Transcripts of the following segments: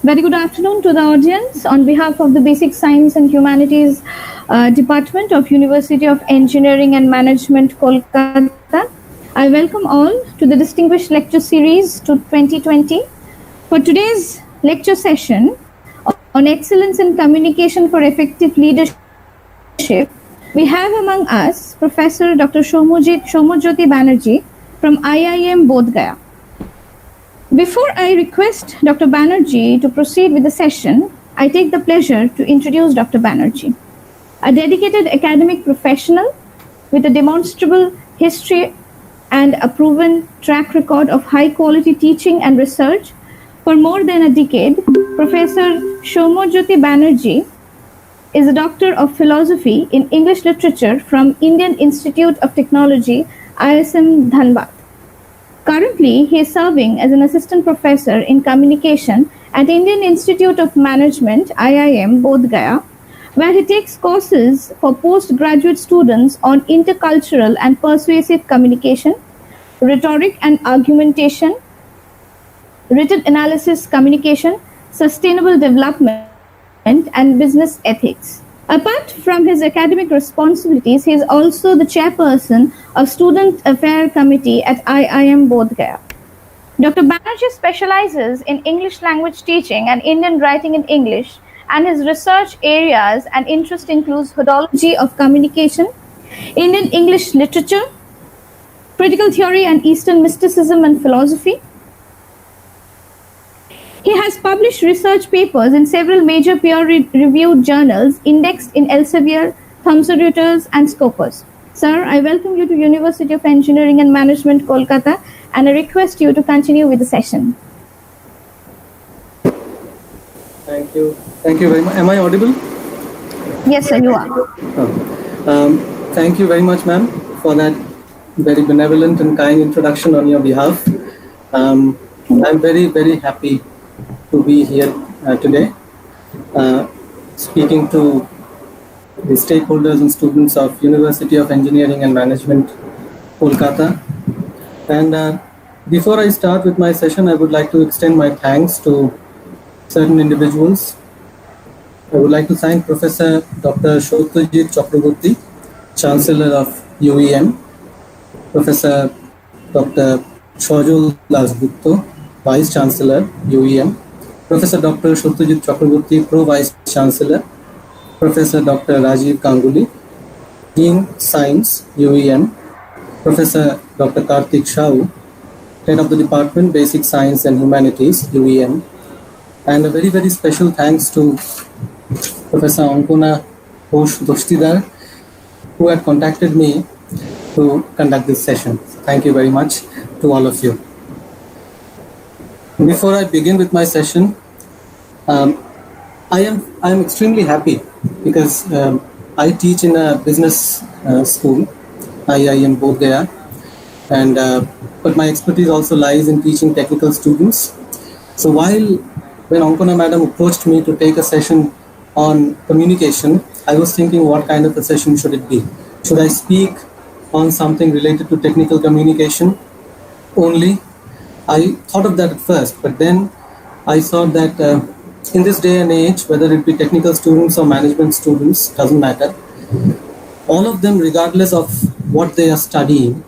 Very good afternoon to the audience. On behalf of the Basic Science and Humanities Department of University of Engineering and Management, Kolkata, I welcome all to the distinguished lecture series to 2020. For today's lecture session on excellence in communication for effective leadership, we have among us Professor Dr. Shomojyoti Banerjee from IIM Bodh Gaya. Before I request Dr. Banerjee to proceed with the session, I take the pleasure to introduce Dr. Banerjee, a dedicated academic professional with a demonstrable history and a proven track record of high-quality teaching and research. For more than a decade, Professor Shomojyoti Banerjee is a Doctor of Philosophy in English Literature from Indian Institute of Technology, ISM Dhanbad. Currently, he is serving as an assistant professor in communication at Indian Institute of Management, IIM Bodh Gaya, where he takes courses for postgraduate students on intercultural and persuasive communication, rhetoric and argumentation, written analysis communication, sustainable development, and business ethics. Apart from his academic responsibilities, he is also the chairperson of Student Affair Committee at IIM Bodh Gaya. Dr. Banerjee specializes in English language teaching and Indian writing in English, and his research areas and interest includes hodology of communication, Indian English literature, critical theory and Eastern mysticism and philosophy. He has published research papers in several major peer-reviewed journals indexed in Elsevier, Thomson Reuters, and Scopus. Sir, I welcome you to University of Engineering and Management, Kolkata, and I request you to continue with the session. Thank you. Thank you very much. Am I audible? Yes, sir, you are. Thank you very much, ma'am, for that very benevolent and kind introduction on your behalf. I'm very, very happy to be here today, speaking to the stakeholders and students of University of Engineering and Management, Kolkata. And before I start with my session, I would like to extend my thanks to certain individuals. I would like to thank Professor Dr. Satyajit Chakraborty, Chancellor of UEM, Professor Dr. Shojul Dasgupta, Vice Chancellor, UEM, Professor Dr. Satyajit Chakraborty, Pro Vice Chancellor, Professor Dr. Rajiv Ganguly, Dean Science, UEM, Professor Dr. Karthik Shau, Head of the Department, Basic Science and Humanities, UEM, and a very, very special thanks to Professor Ankona Ghosh Dostidar, who had contacted me to conduct this session. Thank you very much to all of you. Before I begin with my session, I am extremely happy because I teach in a business school, IIM Bodh Gaya, and but my expertise also lies in teaching technical students. So when Ankona madam approached me to take a session on communication, I was thinking what kind of a session should it be? Should I speak on something related to technical communication only? I thought of that at first, but then I thought that in this day and age, whether it be technical students or management students, doesn't matter. All of them, regardless of what they are studying,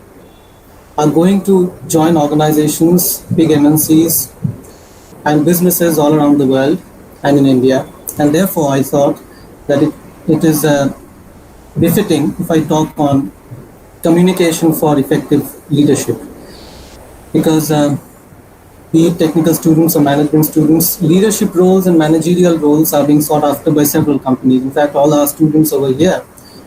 are going to join organizations, big MNCs, and businesses all around the world and in India. And therefore, I thought that it is befitting if I talk on communication for effective leadership. Because be it technical students or management students, leadership roles and managerial roles are being sought after by several companies. In fact, all our students over here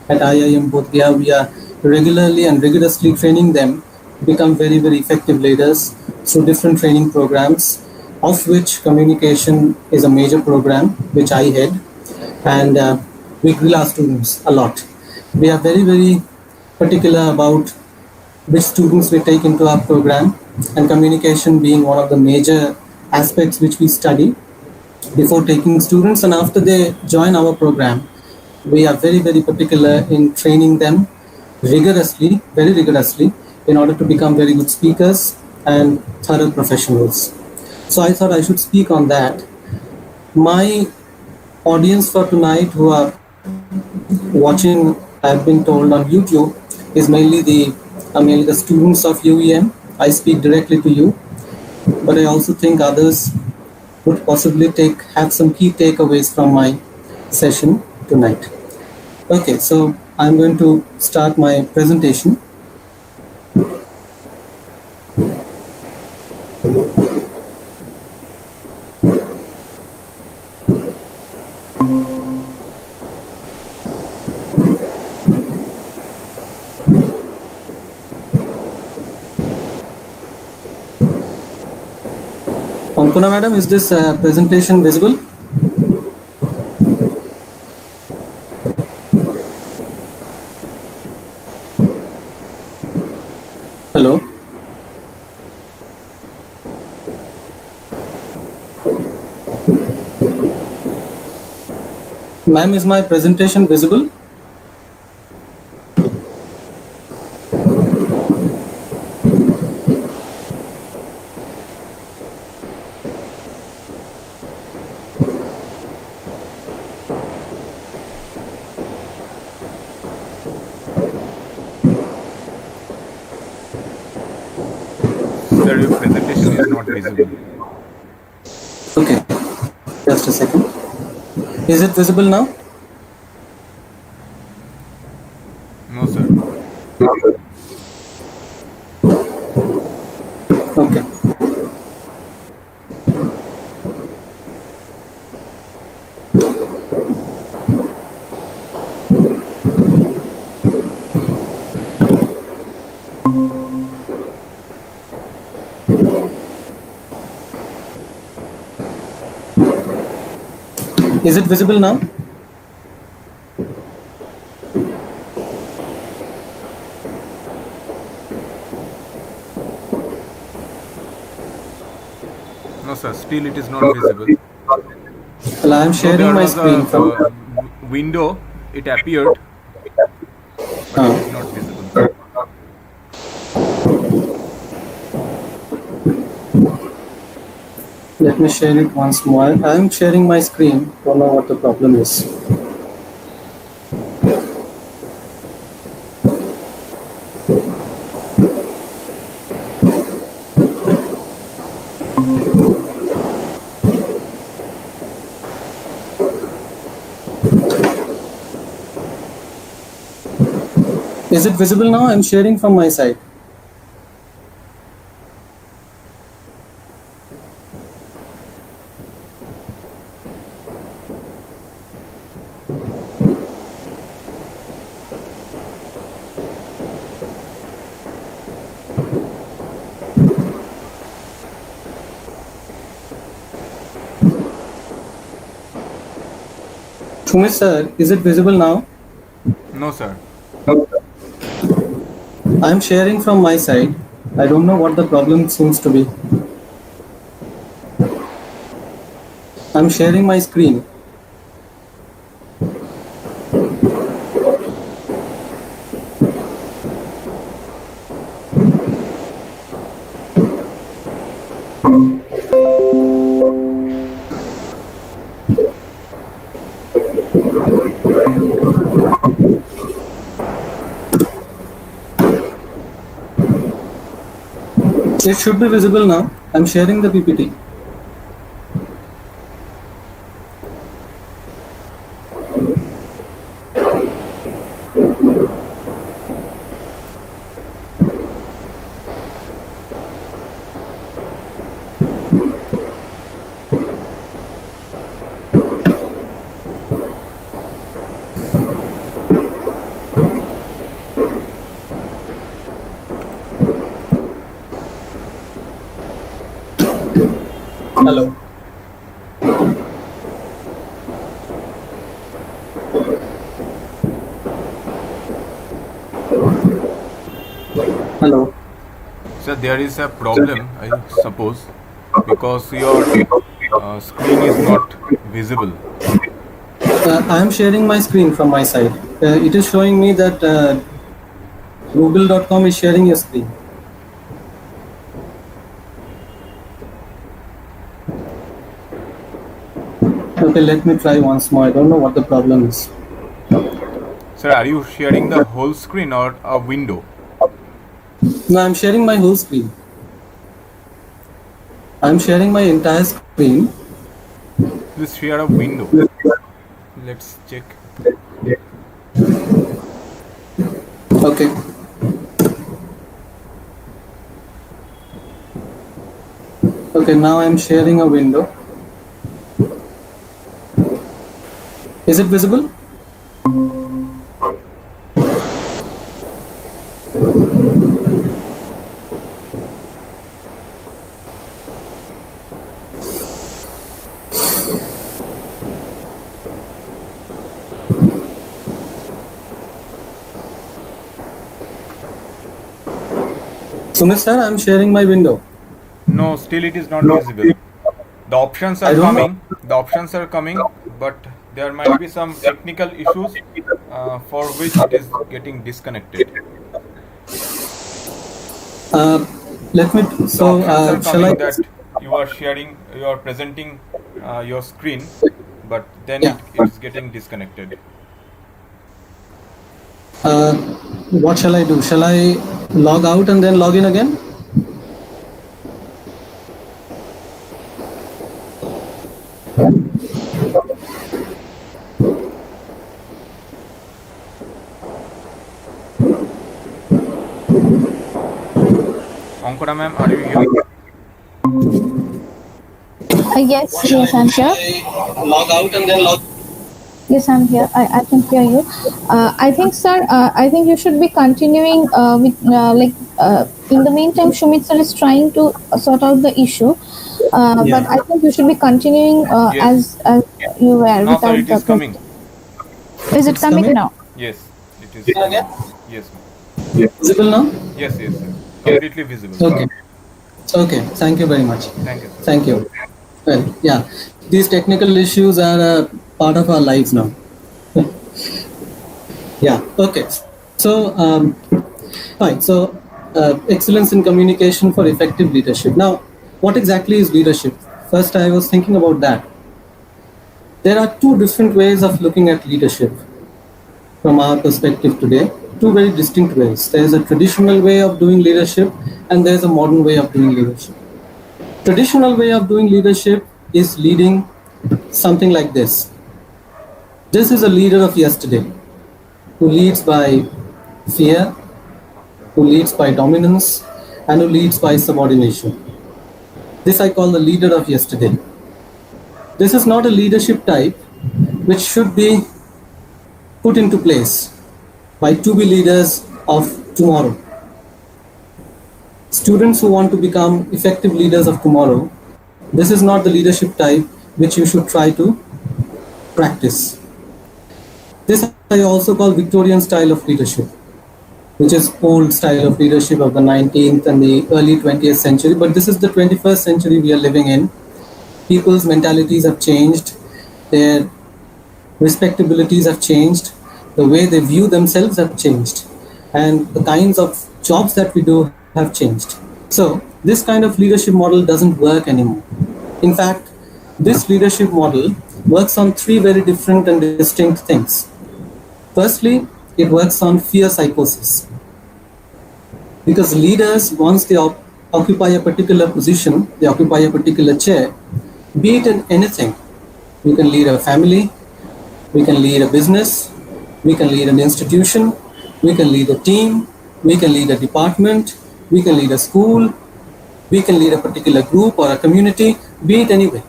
at IIM Bodh Gaya, we are regularly and rigorously training them to become very, very effective leaders through different training programs, of which communication is a major program, which I head. And we grill our students a lot. We are very, very particular about which students we take into our program, and communication being one of the major aspects which we study before taking students. And after they join our program, we are very, very particular in training them rigorously, very rigorously, in order to become very good speakers and thorough professionals. So I thought I should speak on that. My audience for tonight who are watching, I've been told on YouTube, is mainly the students of UEM. I speak directly to you, but I also think others would possibly take have some key takeaways from my session tonight. Okay, so I'm going to start my presentation. Ankuna madam, is this presentation visible? Hello. Ma'am, is my presentation visible? Sir, your presentation is not visible. Okay, just a second. Is it visible now? No, sir. Okay. Is it visible now? No, sir. Still, it is not visible. Well, I am Though sharing there my was screen a from. window, it appeared, but it is not visible. Let me share it once more. I am sharing my screen. Don't know what the problem is. Is it visible now? I'm sharing from my side. Shumit sir, is it visible now? No, sir. I'm sharing from my side. I don't know what the problem seems to be. I'm sharing my screen. It should be visible now. I'm sharing the PPT. Hello. Hello. Sir, there is a problem, I suppose, because your screen is not visible. I am sharing my screen from my side. It is showing me that google.com is sharing your screen. Okay, let me try once more. I don't know what the problem is. Sir, are you sharing the whole screen or a window? No, I'm sharing my whole screen. I'm sharing my entire screen. Please share a window. Let's check. Okay. Okay, now I'm sharing a window. Is it visible? Sumit sir, I'm sharing my window. No, still it is not visible. The options I are don't know. coming. The options are coming, but there might be some technical issues for which it is getting disconnected. Uh, Let me. The So, options are shall I? coming that you are sharing, you are presenting your screen, but then Yeah. it is getting disconnected. Uh, what shall I do? Shall I log out and then log in again? Ankara ma'am, are you here? Yes, I'm Shall here. I log out and then log? Yes, I'm here. I can hear you. I think, sir, I think you should be continuing with, in the meantime, Shumit sir is trying to sort out the issue. But Yeah. I think you should be continuing Yes. as you were Now, sir, without it the is coming. present. Is it It's coming coming. now? Yes, it is Again. coming. Yes, ma'am. Visible now? Yes, yes, sir. Completely visible. Okay. Okay. Thank you very much. Thank you, sir. Thank you. Well, yeah. These technical issues are a part of our lives now. Yeah. Okay. So, fine. So, excellence in communication for effective leadership. Now, what exactly is leadership? First, I was thinking about that. There are two different ways of looking at leadership from our perspective today. Two very distinct ways. There's a traditional way of doing leadership, and there's a modern way of doing leadership. Traditional way of doing leadership is leading something like this. This is a leader of yesterday who leads by fear, who leads by dominance, and who leads by subordination. This I call the leader of yesterday. This is not a leadership type which should be put into place by to be leaders of tomorrow. Students who want to become effective leaders of tomorrow, this is not the leadership type which you should try to practice. This I also call Victorian style of leadership, which is old style of leadership of the 19th and the early 20th century. But this is the 21st century we are living in. People's mentalities have changed, their respectabilities have changed, the way they view themselves have changed, and the kinds of jobs that we do have changed. So, this kind of leadership model doesn't work anymore. In fact, this leadership model works on three very different and distinct things. Firstly, it works on fear psychosis. Because leaders, once they occupy a particular position, they occupy a particular chair, be it in anything. You can lead a family, we can lead a business, we can lead an institution, we can lead a team, we can lead a department, we can lead a school, we can lead a particular group or a community, be it anyway.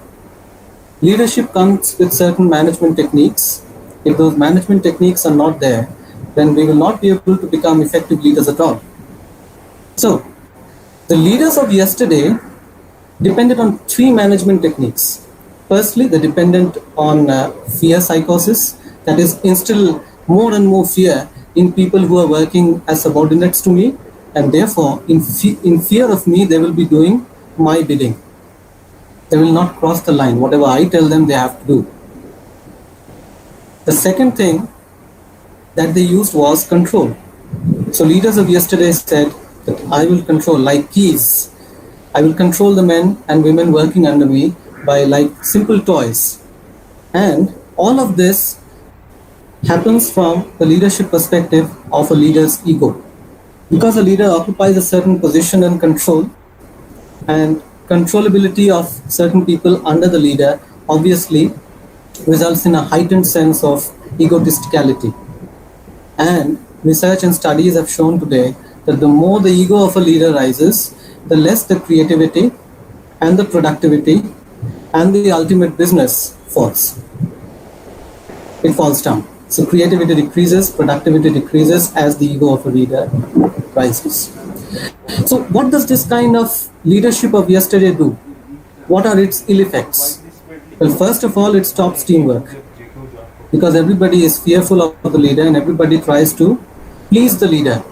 Leadership comes with certain management techniques. If those management techniques are not there, then we will not be able to become effective leaders at all. So, the leaders of yesterday depended on three management techniques. Firstly, they depended on fear psychosis, that is, instill more and more fear in people who are working as subordinates to me, and therefore, in fear of me, they will be doing my bidding. They will not cross the line. Whatever I tell them, they have to do. The second thing that they used was control. So leaders of yesterday said that I will control like keys. I will control the men and women working under me by like simple toys. And all of this happens from the leadership perspective of a leader's ego. Because a leader occupies a certain position and control, and controllability of certain people under the leader obviously results in a heightened sense of egotisticality. And research and studies have shown today that the more the ego of a leader rises, the less the creativity and the productivity and the ultimate business falls. It falls down. So creativity decreases, productivity decreases as the ego of a leader rises. So what does this kind of leadership of yesterday do? What are its ill effects? Well, first of all, it stops teamwork, because everybody is fearful of the leader and everybody tries to please the leader.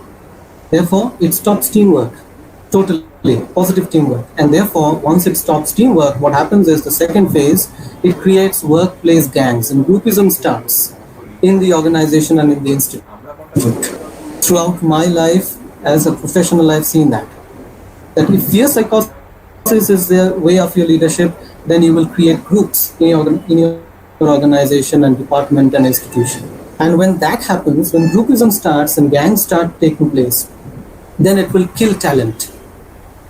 Therefore, it stops teamwork, totally, positive teamwork. And therefore, once it stops teamwork, what happens is the second phase, it creates workplace gangs, and groupism starts in the organization and in the institute. Throughout my life as a professional, I've seen that if fear psychosis is the way of your leadership, then you will create groups in your organization and department and institution. And when that happens, when groupism starts and gangs start taking place, then it will kill talent.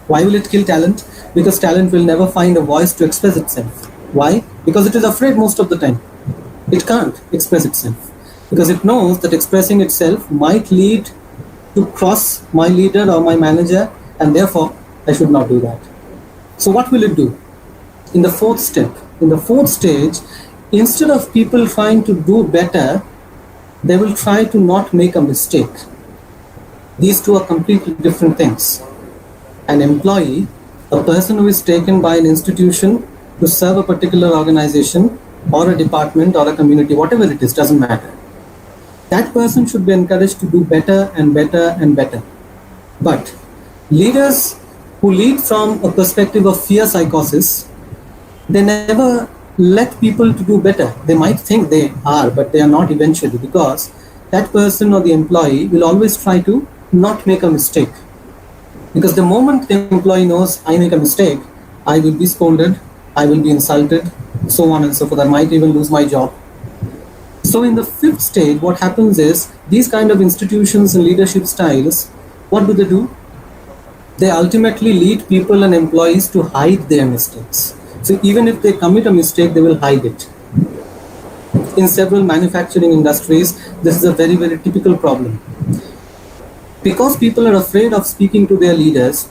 Why will it kill talent? Because talent will never find a voice to express itself. Why? Because it is afraid most of the time. It can't express itself because it knows that expressing itself might lead to cross my leader or my manager, and therefore I should not do that. So what will it do? In the fourth step, in the fourth stage, instead of people trying to do better, they will try to not make a mistake. These two are completely different things. An employee, a person who is taken by an institution to serve a particular organization or a department or a community, whatever it is, doesn't matter. That person should be encouraged to do better and better and better. But leaders who lead from a perspective of fear psychosis, they never let people to do better. They might think they are, but they are not eventually, because that person or the employee will always try to not make a mistake. Because the moment the employee knows I make a mistake, I will be scolded, I will be insulted, so on and so forth. I might even lose my job. So in the fifth stage, what happens is these kind of institutions and leadership styles, what do? They ultimately lead people and employees to hide their mistakes. So even if they commit a mistake, they will hide it. In several manufacturing industries, this is a very, very typical problem. Because people are afraid of speaking to their leaders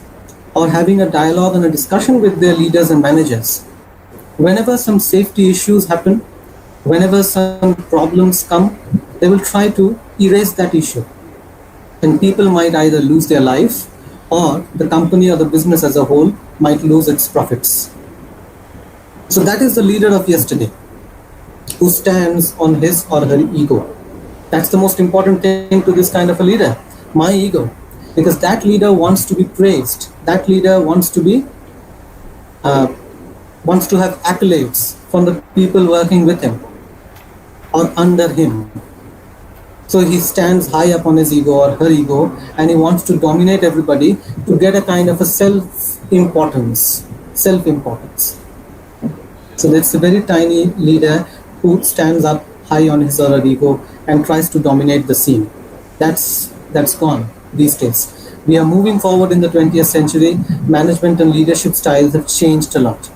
or having a dialogue and a discussion with their leaders and managers, whenever some safety issues happen, whenever some problems come, they will try to erase that issue. And people might either lose their life, or the company or the business as a whole might lose its profits. So that is the leader of yesterday, who stands on his or her ego. That's the most important thing to this kind of a leader, my ego. Because that leader wants to be praised. That leader wants to have accolades from the people working with him or under him. So he stands high up on his ego or her ego, and he wants to dominate everybody to get a kind of a self-importance. So that's a very tiny leader who stands up high on his or her ego and tries to dominate the scene. That's gone these days. We are moving forward in the 20th century. Management and leadership styles have changed a lot.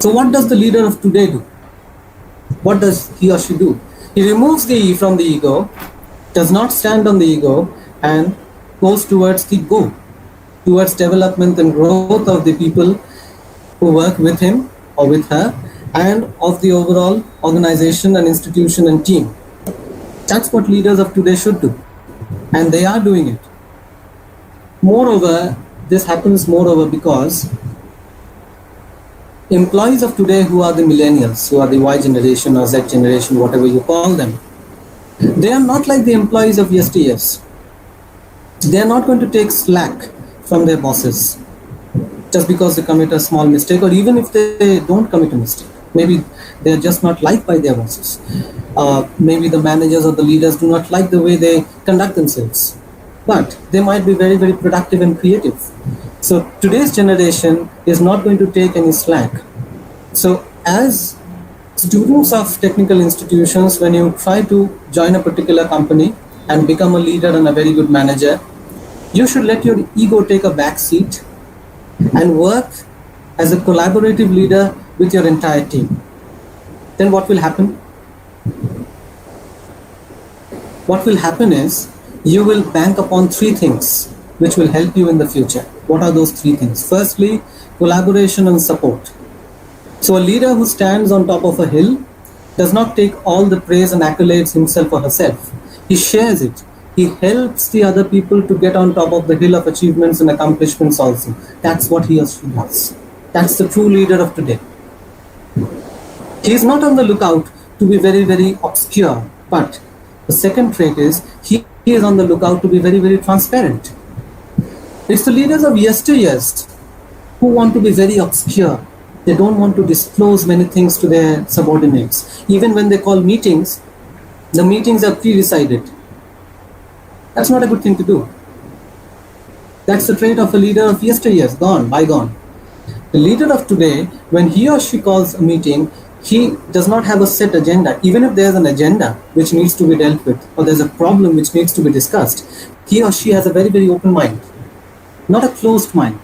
So what does the leader of today do? What does he or she do? He removes the E from the ego, does not stand on the ego, and goes towards the go, towards development and growth of the people who work with him or with her, and of the overall organization and institution and team. That's what leaders of today should do, and they are doing it. Moreover, this happens because employees of today, who are the millennials, who are the Y generation or Z generation, whatever you call them, they are not like the employees of yesteryears. They are not going to take slack from their bosses just because they commit a small mistake, or even if they don't commit a mistake. Maybe they are just not liked by their bosses. Maybe the managers or the leaders do not like the way they conduct themselves. But they might be very, very productive and creative. So today's generation is not going to take any slack. So as Students of technical institutions, when you try to join a particular company and become a leader and a very good manager, you should let your ego take a back seat and work as a collaborative leader with your entire team. Then what will happen? What will happen is you will bank upon three things which will help you in the future. What are those three things? Firstly, collaboration and support. So a leader who stands on top of a hill does not take all the praise and accolades himself or herself. He shares it. He helps the other people to get on top of the hill of achievements and accomplishments also. That's what he or she does. That's the true leader of today. He is not on the lookout to be very, very obscure, but the second trait is he is on the lookout to be very, very transparent. It's the leaders of yesteryears who want to be very obscure. They don't want to disclose many things to their subordinates. Even when they call meetings, the meetings are pre-decided. That's not a good thing to do. That's the trait of a leader of yesteryears, gone, bygone. The leader of today, when he or she calls a meeting, he does not have a set agenda. Even if there's an agenda which needs to be dealt with, or there's a problem which needs to be discussed, he or she has a very, very open mind, not a closed mind.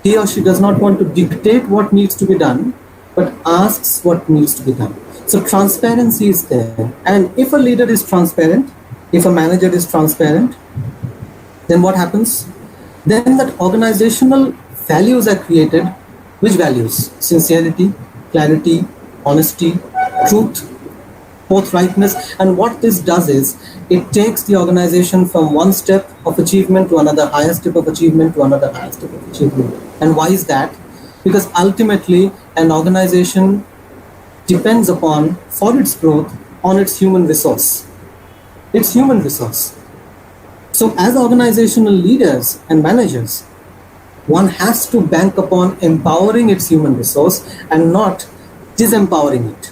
He or she does not want to dictate what needs to be done, but asks what needs to be done. So transparency is there. And if a leader is transparent, if a manager is transparent, then what happens? Then that organizational values are created. Which values? Sincerity, clarity, honesty, truth, forthrightness. And what this does is, it takes the organization from one step of achievement to another higher step of achievement to another higher step of achievement. And why is that? Because ultimately an organization depends upon, for its growth, on its human resource. It's human resource. So as organizational leaders and managers, one has to bank upon empowering its human resource and not disempowering it.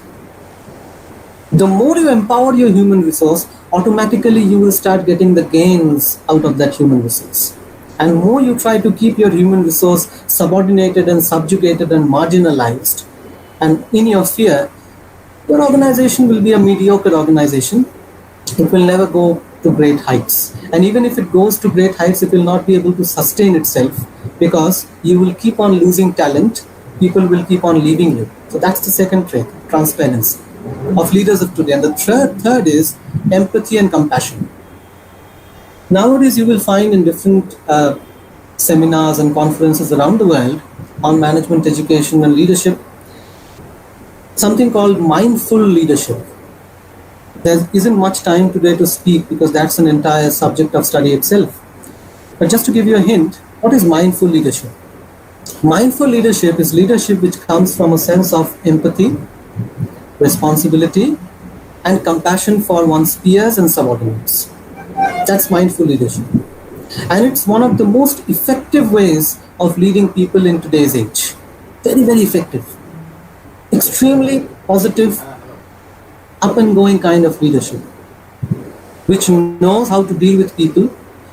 The more you empower your human resource, automatically you will start getting the gains out of that human resource. And more you try to keep your human resource subordinated and subjugated and marginalized and in your fear, your organization will be a mediocre organization. It will never go to great heights. And even if it goes to great heights, it will not be able to sustain itself because you will keep on losing talent. People will keep on leaving you. So that's the second trait, transparency of leaders of today. And the third is empathy and compassion. Nowadays, you will find in different seminars and conferences around the world on management, education, and leadership, something called mindful leadership. There isn't much time today to speak because that's an entire subject of study itself. But just to give you a hint, what is mindful leadership? Mindful leadership is leadership which comes from a sense of empathy, responsibility, and compassion for one's peers and subordinates. That's mindful leadership. And it's one of the most effective ways of leading people in today's age. Very, very effective. Extremely positive, up and going kind of leadership, which knows how to deal with people,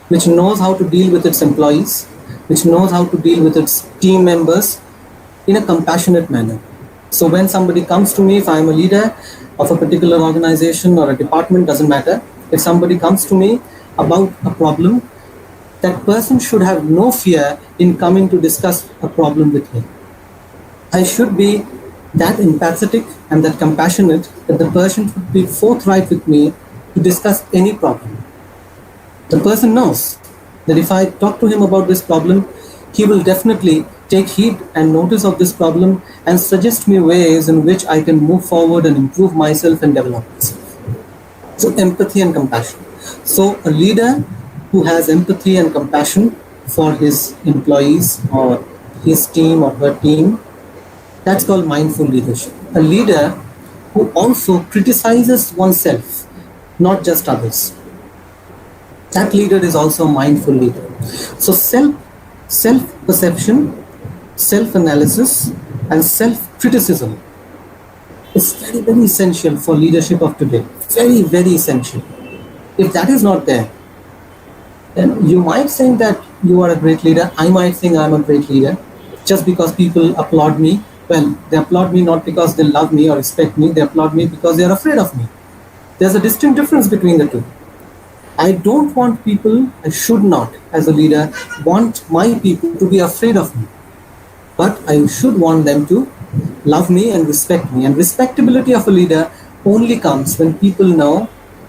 which knows how to deal with its employees, which knows how to deal with its team members in a compassionate manner. So when somebody comes to me, if I'm a leader of a particular organization or a department, doesn't matter, if somebody comes to me about a problem, that person should have no fear in coming to discuss a problem with me. I should be that empathetic and that compassionate that the person should be forthright with me to discuss any problem. The person knows that if I talk to him about this problem, he will definitely take heed and notice of this problem and suggest me ways in which I can move forward and improve myself and develop myself. So empathy and compassion. So a leader who has empathy and compassion for his employees or his team or her team, that's called mindful leadership. A leader who also criticizes oneself, not just others. That leader is also a mindful leader. So self-perception, self-analysis, and self-criticism is very, very essential for leadership of today. Very, very essential. If that is not there, then you might think that you are a great leader. I might think I'm a great leader just because people applaud me Well, they applaud me not because they love me or respect me, they applaud me because they are afraid of me. There's a distinct difference between the two. I don't want people, I should not, as a leader, want my people to be afraid of me. But I should want them to love me and respect me. And respectability of a leader only comes when people know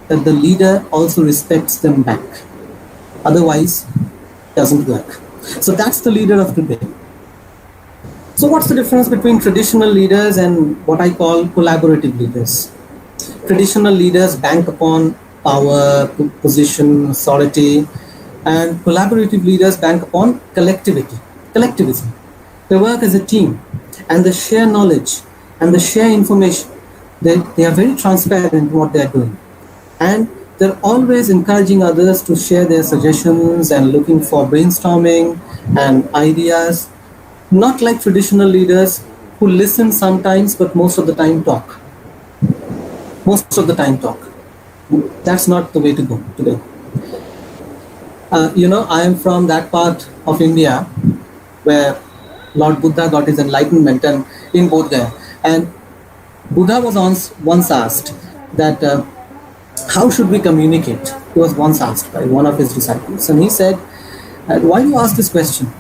that the leader also respects them back. Otherwise, it doesn't work. So that's the leader of today. So what's the difference between traditional leaders and what I call collaborative leaders? Traditional leaders bank upon power, position, authority, and collaborative leaders bank upon collectivism. They work as a team and they share knowledge and they share information. They are very transparent in what they are doing. And they're always encouraging others to share their suggestions and looking for brainstorming and ideas. Not like traditional leaders who listen sometimes but most of the time talk. Most of the time talk. That's not the way to go today. I am from that part of India where Lord Buddha got his enlightenment, and in Bodh Gaya. And Buddha was once asked that how should we communicate? He was once asked by one of his disciples, and he said, "Why do you ask this question?"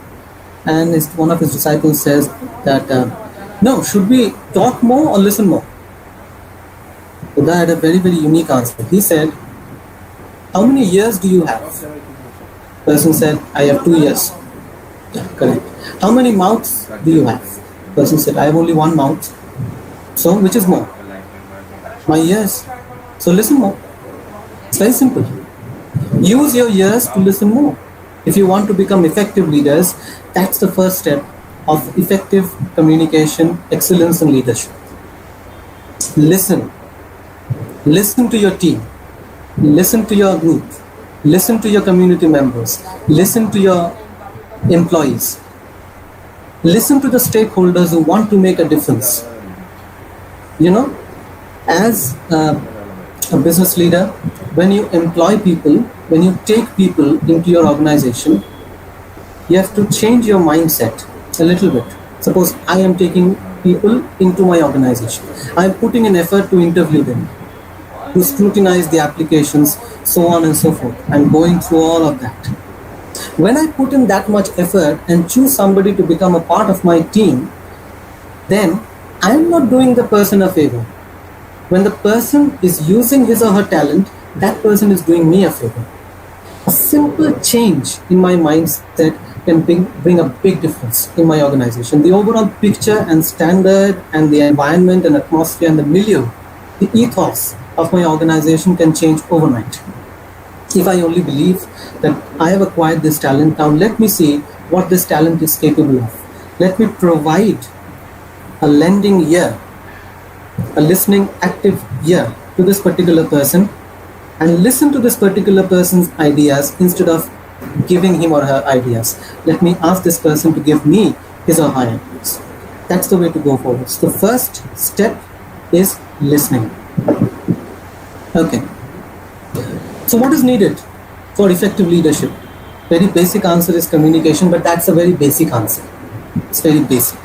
And one of his disciples says that, "No, should we talk more or listen more?" Buddha had a very, very unique answer. He said, "How many years do you have?" Person said, "I have 2 years." Yeah, correct. "How many mouths do you have?" Person said, "I have only one mouth." "So, which is more?" "My ears." "So listen more." It's very simple. Use your ears to listen more. If you want to become effective leaders, that's the first step of effective communication, excellence in leadership. Listen. Listen to your team. Listen to your group. Listen to your community members. Listen to your employees. Listen to the stakeholders who want to make a difference. As a business leader, when you employ people, when you take people into your organization, you have to change your mindset a little bit. Suppose I am taking people into my organization. I am putting an effort to interview them, to scrutinize the applications, so on and so forth. I'm going through all of that. When I put in that much effort and choose somebody to become a part of my team, then I'm not doing the person a favor. When the person is using his or her talent, that person is doing me a favor. A simple change in my mindset can bring a big difference in my organization. The overall picture and standard and the environment and atmosphere and the milieu, the ethos of my organization can change overnight. If I only believe that I have acquired this talent, now let me see what this talent is capable of. Let me provide a lending ear, a listening active ear to this particular person, and listen to this particular person's ideas instead of giving him or her ideas. Let me ask this person to give me his or her ideas. That's the way to go forward. So the first step is listening. Okay. So what is needed for effective leadership? Very basic answer is communication, but that's a very basic answer. It's very basic.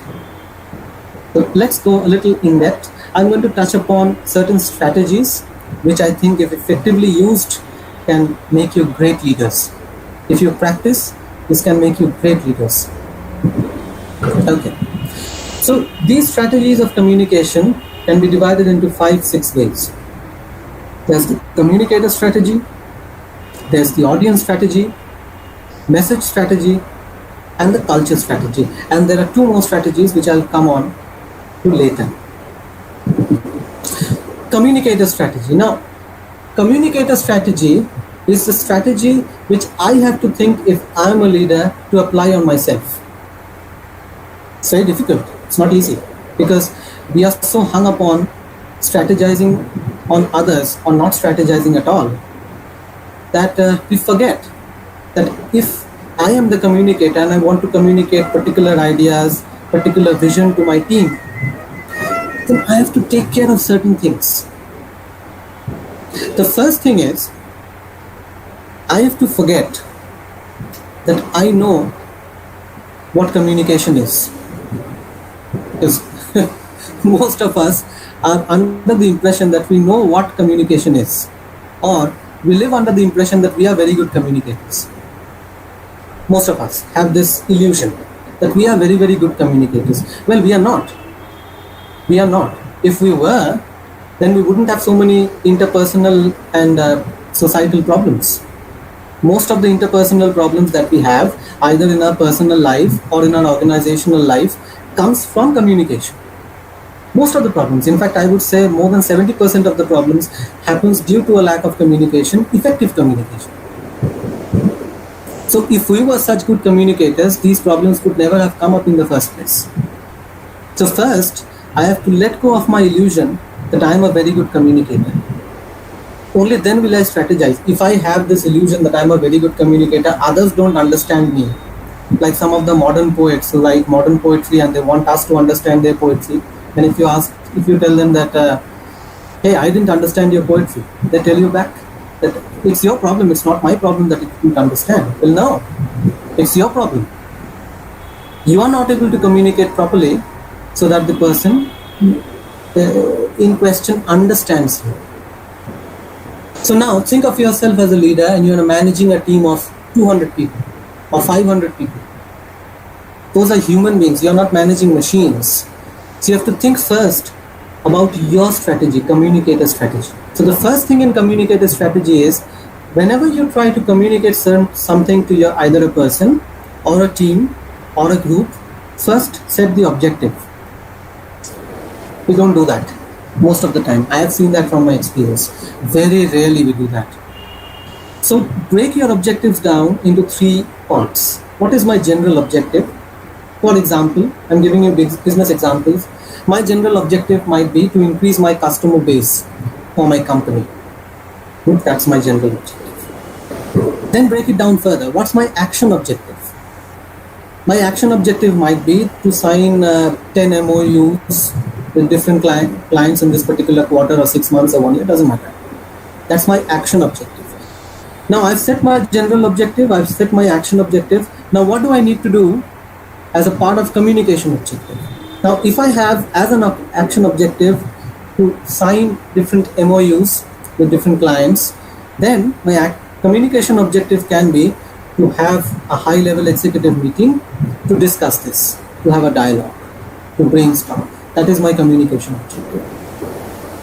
So let's go a little in depth. I'm going to touch upon certain strategies which I think, if effectively used, can make you great leaders. If you practice, this can make you great leaders. Okay. So these strategies of communication can be divided into 5-6 ways. There's the communicator strategy, there's the audience strategy, message strategy, and the culture strategy. And there are 2 more strategies which I'll come on to later. Communicator strategy. Now, communicator strategy is the strategy which I have to think, if I am a leader, to apply on myself. It's very difficult. It's not easy because we are so hung up on strategizing on others or not strategizing at all that we forget that if I am the communicator and I want to communicate particular ideas, particular vision to my team, then I have to take care of certain things. The first thing is, I have to forget that I know what communication is. Because Most of us are under the impression that we know what communication is, or we live under the impression that we are very good communicators. Most of us have this illusion that we are very, very good communicators. Well, we are not. We are not. If we were, then we wouldn't have so many interpersonal and societal problems. Most of the interpersonal problems that we have, either in our personal life or in our organizational life, comes from communication. Most of the problems, in fact, I would say more than 70% of the problems happens due to a lack of communication, effective communication. So if we were such good communicators, these problems could never have come up in the first place. So first, I have to let go of my illusion that I am a very good communicator. Only then will I strategize. If I have this illusion that I am a very good communicator, others don't understand me. Like some of the modern poets who write modern poetry and they want us to understand their poetry. And if you tell them that, hey, I didn't understand your poetry, they tell you back that it's your problem, it's not my problem that you didn't understand. Well, no, it's your problem. You are not able to communicate properly so that the person in question understands you. So now think of yourself as a leader and you are managing a team of 200 people or 500 people. Those are human beings, you are not managing machines. So you have to think first about your strategy, communicator strategy. So the first thing in communicator strategy is whenever you try to communicate something to either a person or a team or a group, first set the objective. We don't do that most of the time. I have seen that from my experience. Very rarely we do that. So break your objectives down into 3 parts. What is my general objective? For example, I'm giving you business examples. My general objective might be to increase my customer base for my company. That's my general objective. Then break it down further. What's my action objective? My action objective might be to sign 10 MOUs with different clients in this particular quarter or 6 months or 1 year, doesn't matter. That's my action objective. Now I've set my general objective, I've set my action objective. Now what do I need to do as a part of communication objective? Now if I have as an action objective to sign different MOUs with different clients, then my communication objective can be to have a high level executive meeting to discuss this, to have a dialogue, to brainstorm. That is my communication objective.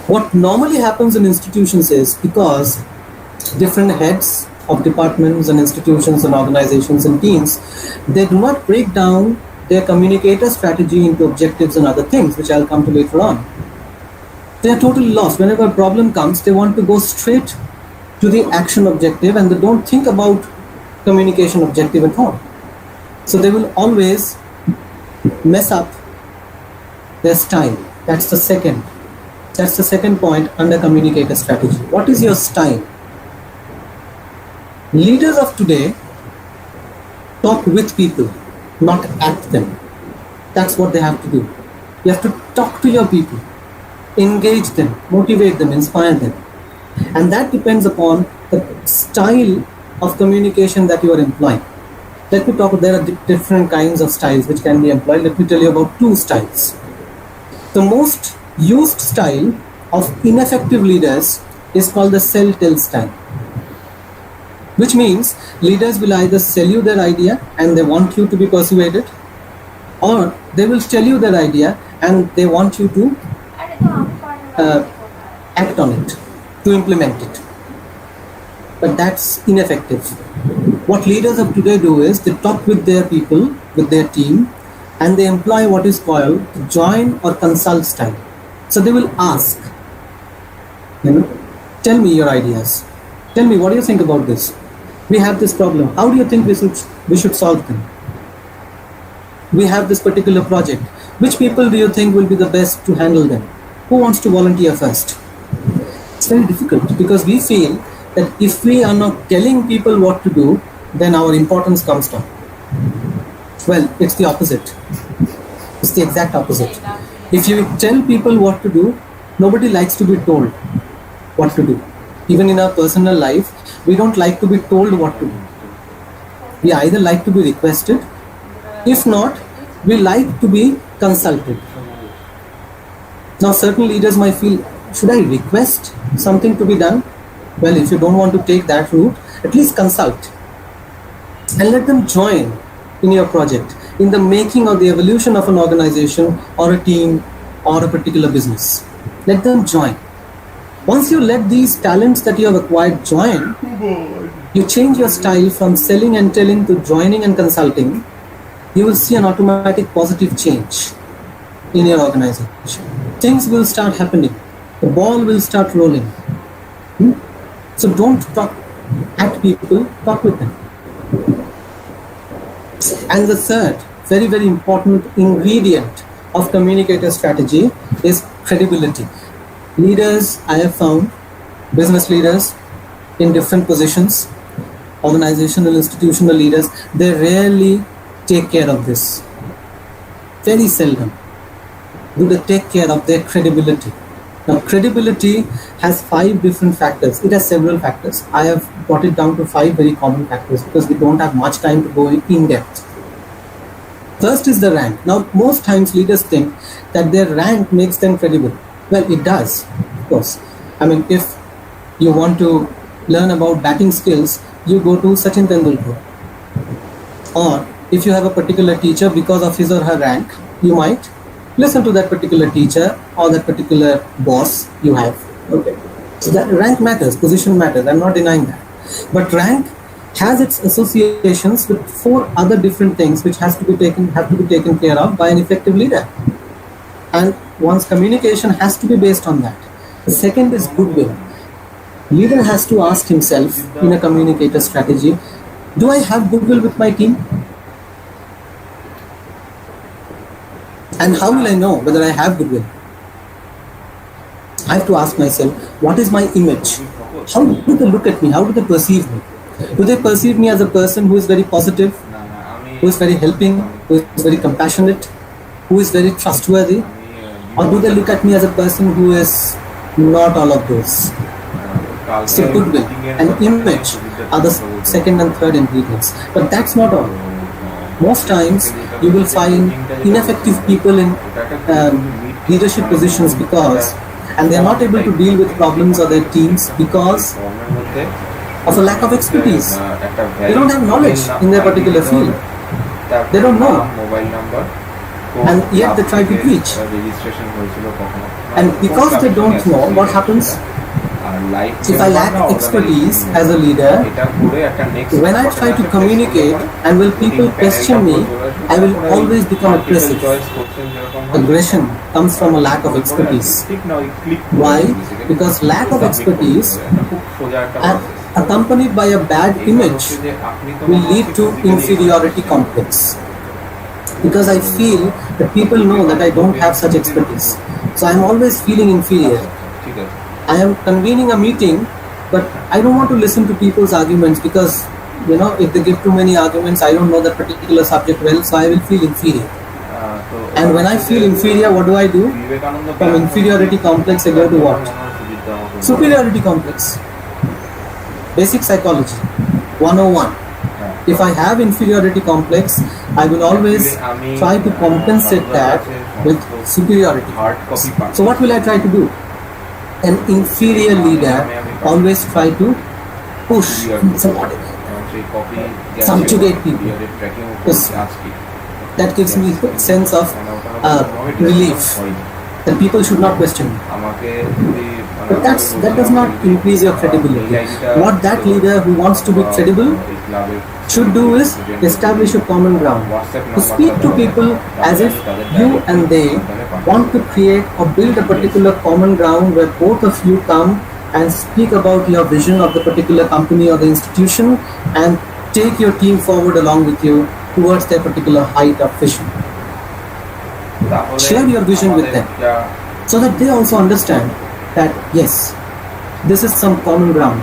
What normally happens in institutions is because different heads of departments and institutions and organizations and teams, they do not break down their communicator strategy into objectives and other things, which I'll come to later on. They are totally lost. Whenever a problem comes, they want to go straight to the action objective and they don't think about communication objective at all. So they will always mess up their style. That's the second point under communicator strategy. What is your style? Leaders of today talk with people, not at them. That's what they have to do. You have to talk to your people, engage them, motivate them, inspire them. And that depends upon the style of communication that you are employing. Let me talk, there are different kinds of styles which can be employed. Let me tell you about 2 styles. The most used style of ineffective leaders is called the sell-tell style, which means leaders will either sell you their idea and they want you to be persuaded, or they will tell you their idea and they want you to act on it, to implement it. But that's ineffective. What leaders of today do is they talk with their people, with their team, and they employ what is called join or consult style. So they will ask, tell me your ideas. Tell me, what do you think about this? We have this problem. How do you think we should solve them? We have this particular project. Which people do you think will be the best to handle them? Who wants to volunteer first? It's very difficult because we feel that if we are not telling people what to do, then our importance comes down. Well, it's the opposite. It's the exact opposite. If you tell people what to do, nobody likes to be told what to do. Even in our personal life, we don't like to be told what to do. We either like to be requested, if not, we like to be consulted. Now, certain leaders might feel, should I request something to be done? Well, if you don't want to take that route, at least consult and let them join in your project, in the making or the evolution of an organization or a team or a particular business. Let them join. Once you let these talents that you have acquired join, you change your style from selling and telling to joining and consulting, you will see an automatic positive change in your organization. Things will start happening. The ball will start rolling. So don't talk at people, talk with them. And the third, very, very important ingredient of communicator strategy is credibility. Leaders, I have found, business leaders in different positions, organizational, institutional leaders, they rarely take care of this. Very seldom do they take care of their credibility. Now, credibility has 5 different factors. It has several factors. I have brought it down to 5 very common factors because we don't have much time to go in depth. First is the rank. Now, most times leaders think that their rank makes them credible. Well, it does, of course. I mean, if you want to learn about batting skills, you go to Sachin Tendulkar. Or if you have a particular teacher, because of his or her rank, you might listen to that particular teacher or that particular boss you have. Okay. So that rank matters, position matters. I'm not denying that. But rank has its associations with 4 other different things which have to be taken care of by an effective leader. And one's communication has to be based on that. The second is goodwill. Leader has to ask himself in a communicator strategy, do I have goodwill with my team? And how will I know whether I have goodwill? I have to ask myself, what is my image? How do they look at me? How do they perceive me? Do they perceive me as a person who is very positive, who is very helping, who is very compassionate, who is very trustworthy? Or do they look at me as a person who is not all of those? So goodwill and image are the second and third ingredients. But that's not all. Most times you will find ineffective people in leadership positions and they are not able to deal with problems of their teams because of a lack of expertise. They don't have knowledge in their particular field. They don't know. And yet they try to preach. And because they don't know, what happens? If I lack expertise as a leader, when I try to communicate and when people question me, I will always become aggressive. Aggression comes from a lack of expertise. Why? Because lack of expertise accompanied by a bad image will lead to inferiority complex. Because I feel that people know that I don't have such expertise. So I am always feeling inferior. I am convening a meeting, but I don't want to listen to people's arguments because, if they give too many arguments, I don't know that particular subject well, so I will feel inferior. And when I feel inferior, what do? From inferiority complex, I go to what? Superiority complex. Basic psychology, 101. If I have inferiority complex, I will always try to compensate that with superiority. So what will I try to do? An inferior leader always try to push somebody, subjugate people. Yes. That gives me a sense of relief that people should not question me. But that does not increase your credibility. What that leader who wants to be credible should do is establish a common ground. To speak to people as if you and they want to create or build a particular common ground where both of you come and speak about your vision of the particular company or the institution and take your team forward along with you towards their particular height of vision. Share your vision with them so that they also understand that yes, this is some common ground.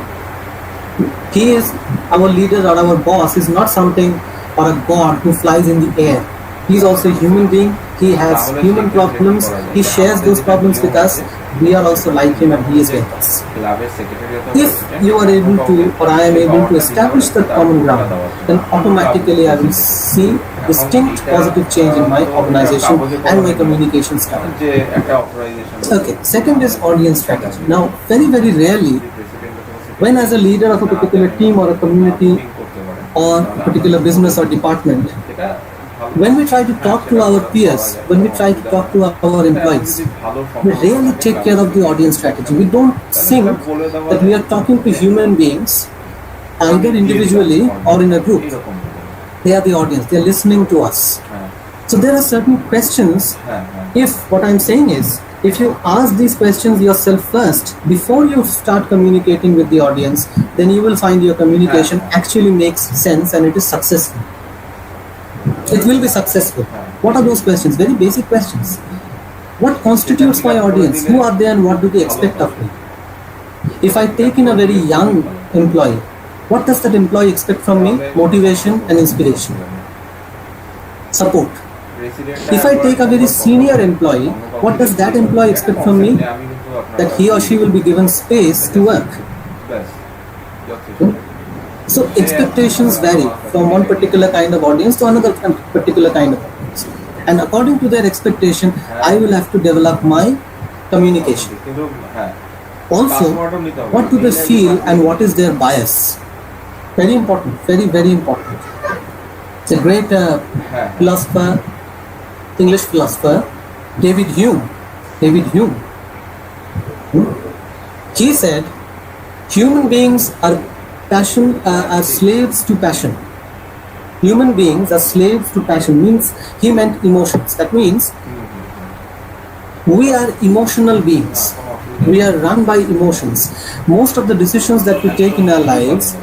He is our leader or our boss is not something or a god who flies in the air. He is also a human being. He has human problems. He shares those problems with us. We are also like him and he is with us. If you are able to or I am able to establish that common ground, then automatically I will see distinct positive change in my organization and my communication style. Okay, second is audience strategy. Now, very, very rarely, when as a leader of a particular team or a community or a particular business or department, when we try to talk to our peers, when we try to talk to our employees, we rarely take care of the audience strategy. We don't think that we are talking to human beings, either individually or in a group. They are the audience, they are listening to us. So there are certain questions, if what I'm saying is, if you ask these questions yourself first, before you start communicating with the audience, then you will find your communication actually makes sense and it is successful. It will be successful. What are those questions? Very basic questions. What constitutes my audience? Who are they and what do they expect of me? If I take in a very young employee, what does that employee expect from me? Motivation and inspiration. Support. If I take a very senior employee, what does that employee expect from me? That he or she will be given space to work. So expectations vary from one particular kind of audience to another particular kind of audience. And according to their expectation, I will have to develop my communication. Also, what do they feel and what is their bias? Very important, very, very important. It's a great philosopher, English philosopher, David Hume. He said, human beings are slaves to passion. Human beings are slaves to passion. Means he meant emotions. That means we are emotional beings. We are run by emotions. Most of the decisions that we take in our lives,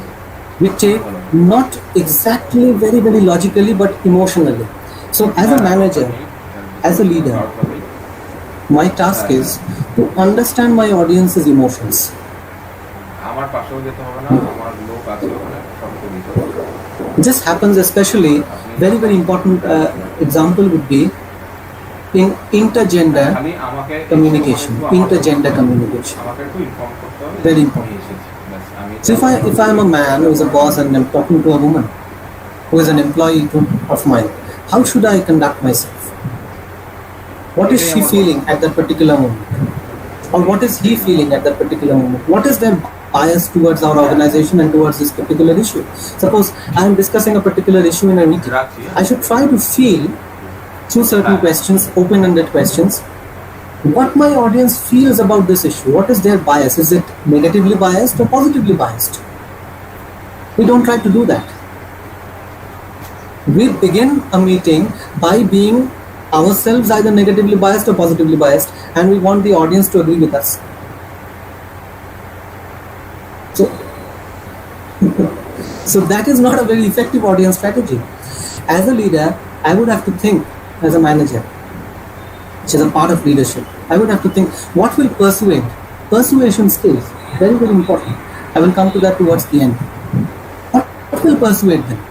we take not exactly very, very logically, but emotionally. So as a manager, as a leader, my task is to understand my audience's emotions. This happens especially, very, very important example would be in intergender communication. Very important. So if I am a man who is a boss and I'm talking to a woman who is an employee of mine, how should I conduct myself? What is she feeling at that particular moment? Or what is he feeling at that particular moment? What is their bias towards our organization and towards this particular issue? Suppose I am discussing a particular issue in a meeting. I should try to feel through certain questions, open-ended questions, what my audience feels about this issue. What is their bias? Is it negatively biased or positively biased? We don't try to do that. We begin a meeting by being ourselves either negatively biased or positively biased, and we want the audience to agree with us. So that is not a very effective audience strategy. As a leader, I would have to think, as a manager, which is a part of leadership, I would have to think, what will persuade? Persuasion skills, very, very important. I will come to that towards the end. What will persuade them?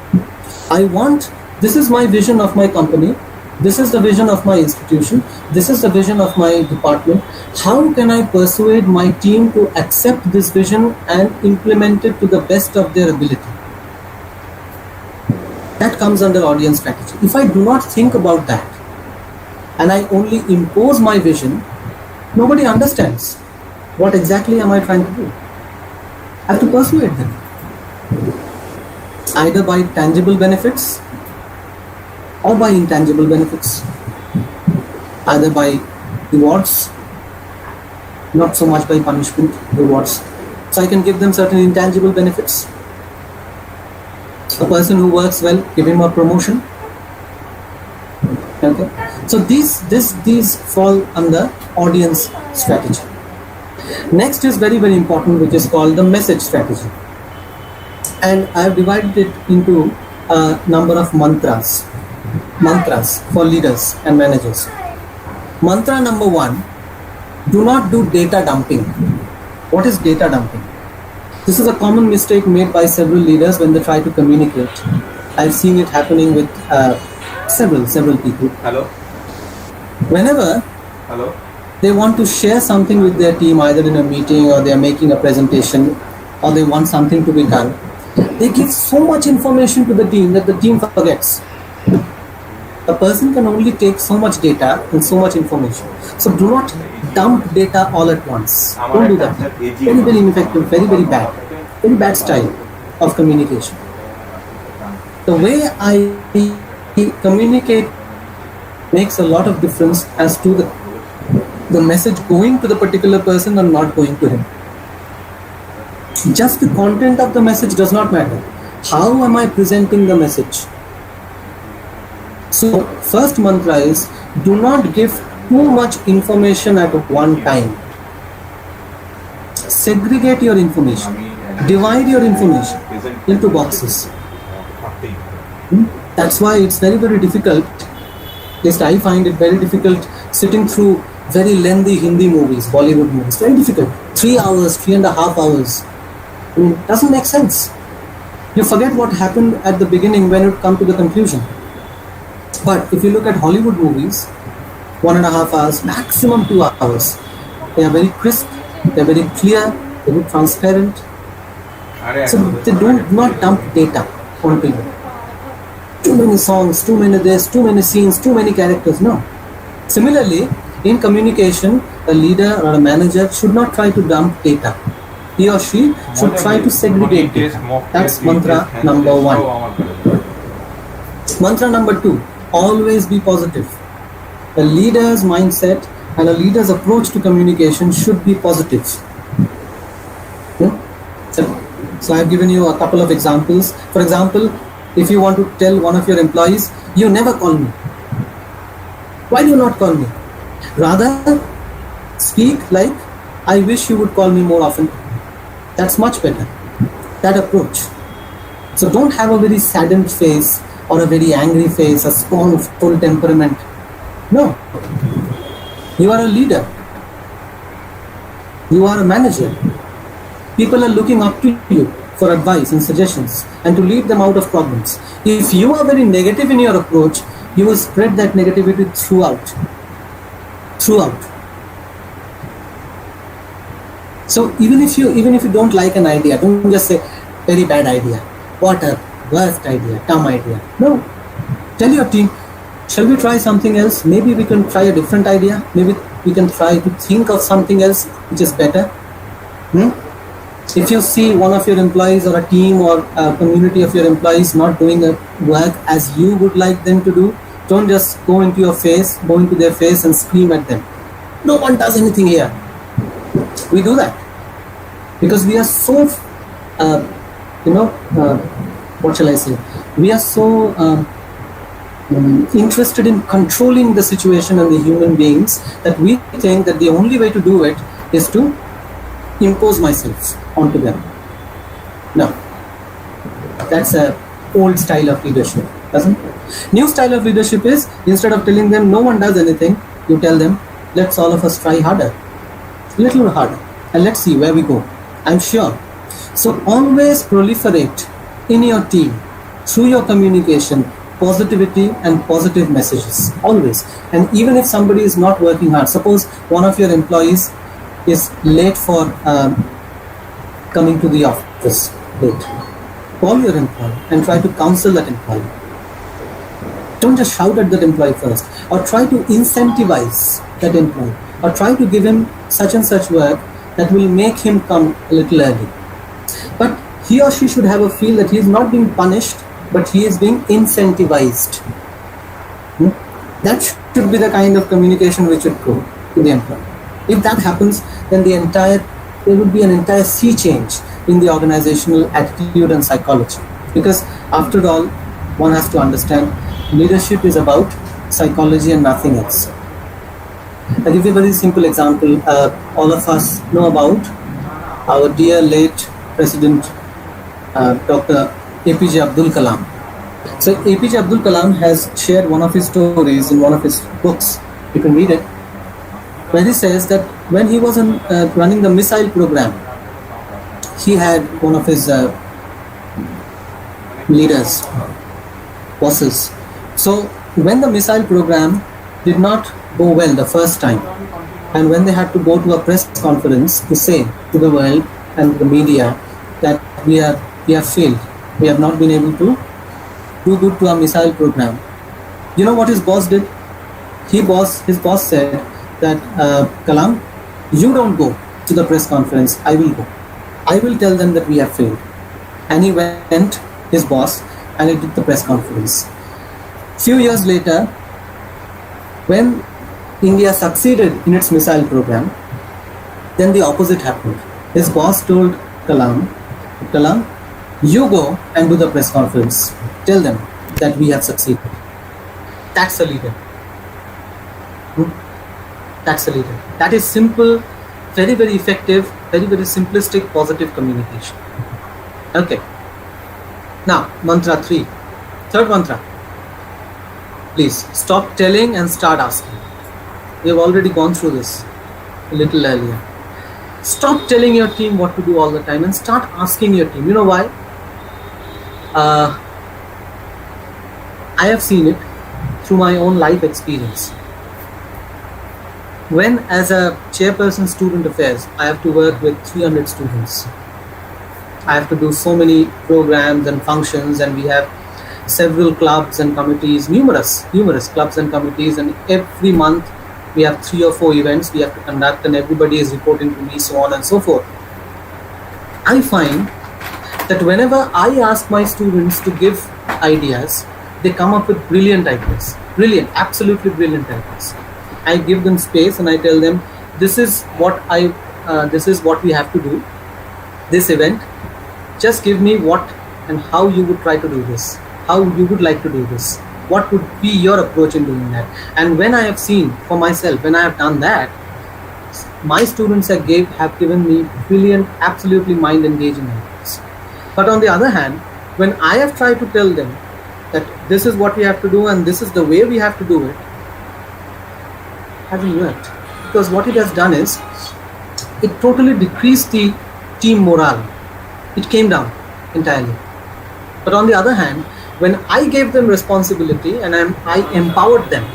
This is my vision of my company, this is the vision of my institution, this is the vision of my department. How can I persuade my team to accept this vision and implement it to the best of their ability? That comes under audience strategy. If I do not think about that and I only impose my vision, nobody understands what exactly am I trying to do. I have to persuade them, either by tangible benefits or by intangible benefits, either by rewards, not so much by punishment, rewards. So I can give them certain intangible benefits. A person who works well, give him a promotion. Okay. So these fall under audience strategy. Next is very, very important, which is called the message strategy. And I have divided it into a number of mantras for leaders and managers. Mantra number 1, do not do data dumping. What is data dumping? This is a common mistake made by several leaders when they try to communicate. I've seen it happening with several people. Whenever they want to share something with their team, either in a meeting or they are making a presentation or they want something to be done, they give so much information to the team that the team forgets. A person can only take so much data and so much information. So do not dump data all at once. Don't do that. Very, very ineffective, very, very bad style of communication. The way I communicate makes a lot of difference as to the message going to the particular person or not going to him. Just the content of the message does not matter. How am I presenting the message? So first mantra is, do not give too much information at one time. Segregate your information. Divide your information into boxes. That's why it's very, very difficult. At least I find it very difficult sitting through very lengthy Hindi movies, Bollywood movies. Very difficult. 3 hours, 3.5 hours. I mean, it doesn't make sense. You forget what happened at the beginning when it comes to the conclusion. But if you look at Hollywood movies, 1.5 hours, maximum 2 hours. They are very crisp, they are very clear, they are very transparent. So they do not dump data onto you. Too many songs, too many this, too many scenes, too many characters. No. Similarly, in communication, a leader or a manager should not try to dump data. He or she should try to segregate data. That's mantra number 1. Mantra number 2, always be positive. A leader's mindset and a leader's approach to communication should be positive. So I've given you a couple of examples. For example, if you want to tell one of your employees, you never call me. Why do you not call me? Rather, speak like, I wish you would call me more often. That's much better. That approach. So don't have a very saddened face or a very angry face, a scornful temperament. No. You are a leader. You are a manager. People are looking up to you for advice and suggestions and to lead them out of problems. If you are very negative in your approach, you will spread that negativity throughout. So even if you don't like an idea, don't just say very bad idea, what a worst idea, dumb idea. No. Tell your team, shall we try something else? Maybe we can try a different idea. Maybe we can try to think of something else which is better. If you see one of your employees or a team or a community of your employees not doing the work as you would like them to do, don't just go into their face and scream at them. No one does anything here. We do that because we are so, what shall I say? We are so interested in controlling the situation and the human beings that we think that the only way to do it is to impose myself onto them. No, that's a old style of leadership, doesn't it? New style of leadership is, instead of telling them no one does anything, you tell them, let's all of us try harder, a little harder, and let's see where we go. I'm sure. So always proliferate in your team through your communication positivity and positive messages, always. And even if somebody is not working hard, suppose one of your employees is late for coming to the office late, call your employee and try to counsel that employee. Don't just shout at that employee first, or try to incentivize that employee, or try to give him such and such work that will make him come a little early. But he or she should have a feel that he is not being punished, but he is being incentivized. That should be the kind of communication which should go to the employee. If that happens, then there would be an entire sea change in the organizational attitude and psychology. Because after all, one has to understand, leadership is about psychology and nothing else. I'll give you a very simple example. All of us know about our dear late President Dr. APJ Abdul Kalam. So APJ Abdul Kalam has shared one of his stories in one of his books. You can read it. Where he says that when he was running the missile program, he had one of his leaders, bosses. So when the missile program did not go well the first time, and when they had to go to a press conference to say to the world and the media that we have failed, we have not been able to do good to our missile program, You know what his boss did? His boss said that, Kalam, you don't go to the press conference. I will go. I will tell them that we have failed. And he went, his boss, and he did the press conference. Few years later, when India succeeded in its missile program, then the opposite happened. His boss told Kalam, Kalam, you go and do the press conference. Tell them that we have succeeded. That's a leader. That's a leader. That is simple, very, very effective, very, very simplistic, positive communication. Okay. Now, mantra 3. Third mantra. Please stop telling and start asking. We have already gone through this a little earlier. Stop telling your team what to do all the time and start asking your team. You know why? I have seen it through my own life experience. When, as a chairperson student affairs, I have to work with 300 students. I have to do so many programs and functions, and we have several clubs and committees, numerous clubs and committees, and every month we have 3 or 4 events we have to conduct, and everybody is reporting to me, so on and so forth. I find that whenever I ask my students to give ideas, they come up with brilliant ideas. Brilliant, absolutely brilliant ideas. I give them space and I tell them, this is what we have to do, this event. Just give me what and how you would try to do this, how you would like to do this, what would be your approach in doing that. And when I have seen for myself, when I have done that, my students have given me brilliant, absolutely mind-engaging ideas. But on the other hand, when I have tried to tell them that this is what we have to do and this is the way we have to do it, hasn't worked. Because what it has done is, it totally decreased the team morale. It came down entirely. But on the other hand, when I gave them responsibility and I empowered them,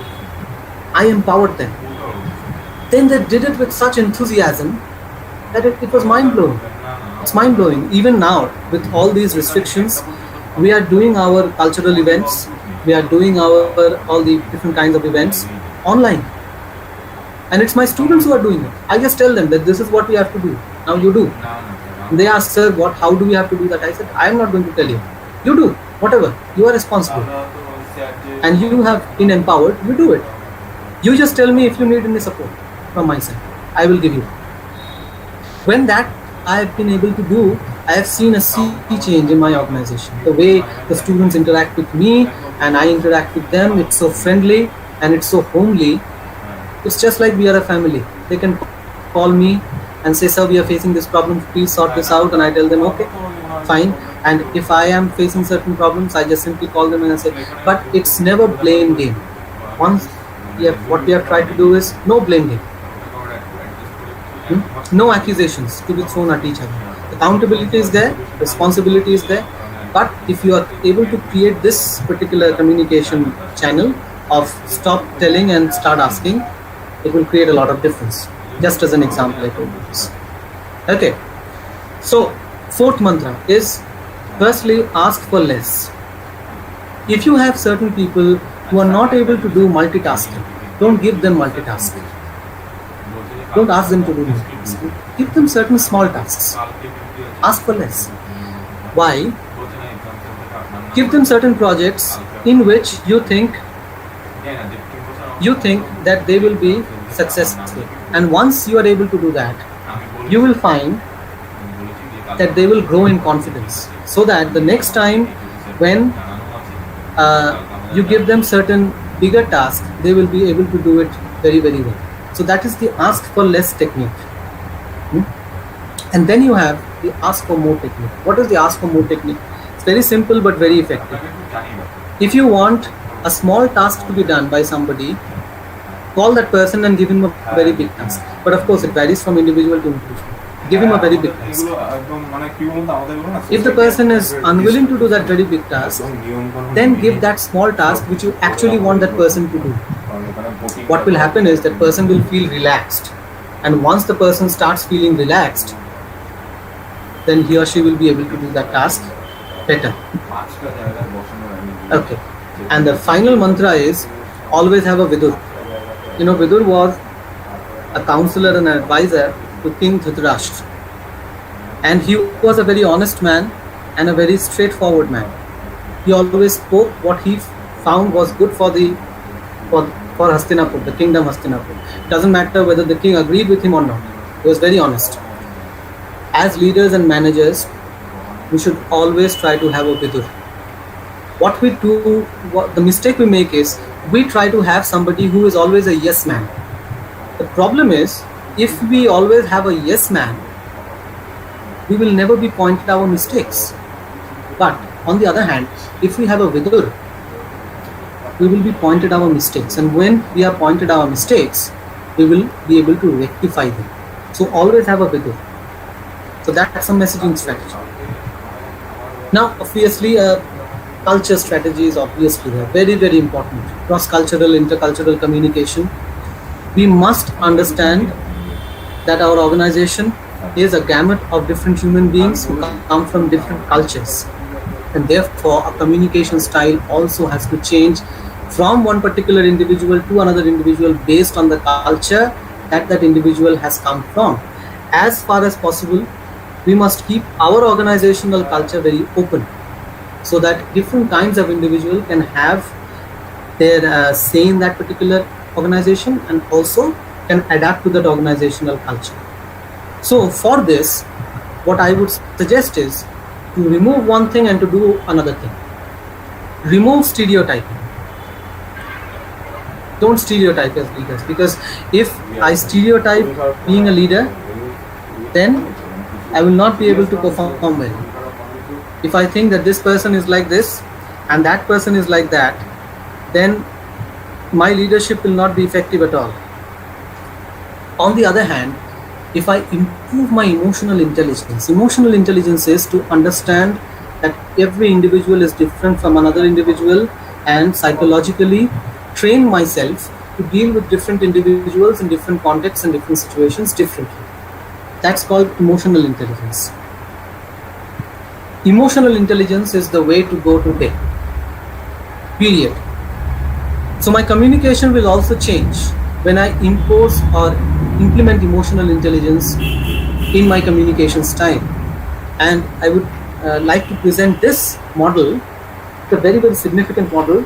then they did it with such enthusiasm that it was mind-blowing. It's mind-blowing. Even now, with all these restrictions, we are doing our cultural events, we are doing all the different kinds of events online. And it's my students who are doing it. I just tell them that this is what we have to do. Now you do. They ask, sir, how do we have to do that? I said, I am not going to tell you. You do, whatever. You are responsible. And you have been empowered, you do it. You just tell me if you need any support from my side. I will give you. When that I have been able to do, I have seen a sea change in my organization. The way the students interact with me and I interact with them, it's so friendly and it's so homely. It's just like we are a family. They can call me and say, sir, we are facing this problem, please sort this out. And I tell them, okay, fine. And if I am facing certain problems, I just simply call them and I say, but it's never blame game. Once what we have tried to do is no blame game. No accusations to be thrown at each other. Accountability is there, responsibility is there. But if you are able to create this particular communication channel of stop telling and start asking, it will create a lot of difference. Just as an example, I told you this. Okay. So, fourth mantra is, firstly, ask for less. If you have certain people who are not able to do multitasking, don't give them multitasking. Don't ask them to do multitasking. Give them certain small tasks. Ask for less. Why? Give them certain projects in which you think that they will be successful. And once you are able to do that, you will find that they will grow in confidence. So that the next time when you give them certain bigger tasks, they will be able to do it very, very well. So that is the ask for less technique. And then you have the ask for more technique. What is the ask for more technique? It's very simple but very effective. If you want a small task to be done by somebody, call that person and give him a very big task. But of course, it varies from individual to individual. Give him a very big task. If the person is unwilling to do that very big task, then give that small task which you actually want that person to do. What will happen is that person will feel relaxed. And once the person starts feeling relaxed, then he or she will be able to do that task better. Okay. And the final mantra is always have a Vidur. Vidur was a counselor and an advisor to King Dhritarashtra. And he was a very honest man and a very straightforward man. He always spoke what he found was good for Hastinapur, the kingdom Hastinapur. It doesn't matter whether the king agreed with him or not. He was very honest. As leaders and managers, we should always try to have a Vidur. The mistake we make is we try to have somebody who is always a yes man. The problem is, if we always have a yes man, we will never be pointed our mistakes. But on the other hand, if we have a Vidur, we will be pointed our mistakes. And when we are pointed our mistakes, we will be able to rectify them. So always have a Vidur. So that's a messaging strategy. Now, obviously, culture strategy is obviously very, very important. Cross-cultural, intercultural communication. We must understand that our organization is a gamut of different human beings who come from different cultures. And therefore, our communication style also has to change from one particular individual to another individual based on the culture that individual has come from. As far as possible, we must keep our organizational culture very open so that different kinds of individuals can have their say in that particular organization and also can adapt to that organizational culture. So for this, what I would suggest is to remove one thing and to do another thing. Remove stereotyping. Don't stereotype as leaders, because if I stereotype being a leader, then I will not be able to perform well. If I think that this person is like this and that person is like that, then my leadership will not be effective at all. On the other hand, if I improve my emotional intelligence is to understand that every individual is different from another individual and psychologically train myself to deal with different individuals in different contexts and different situations differently. That's called emotional intelligence. Emotional intelligence is the way to go today. Period. So my communication will also change when I impose or implement emotional intelligence in my communication style. And I would like to present this model, the very, very significant model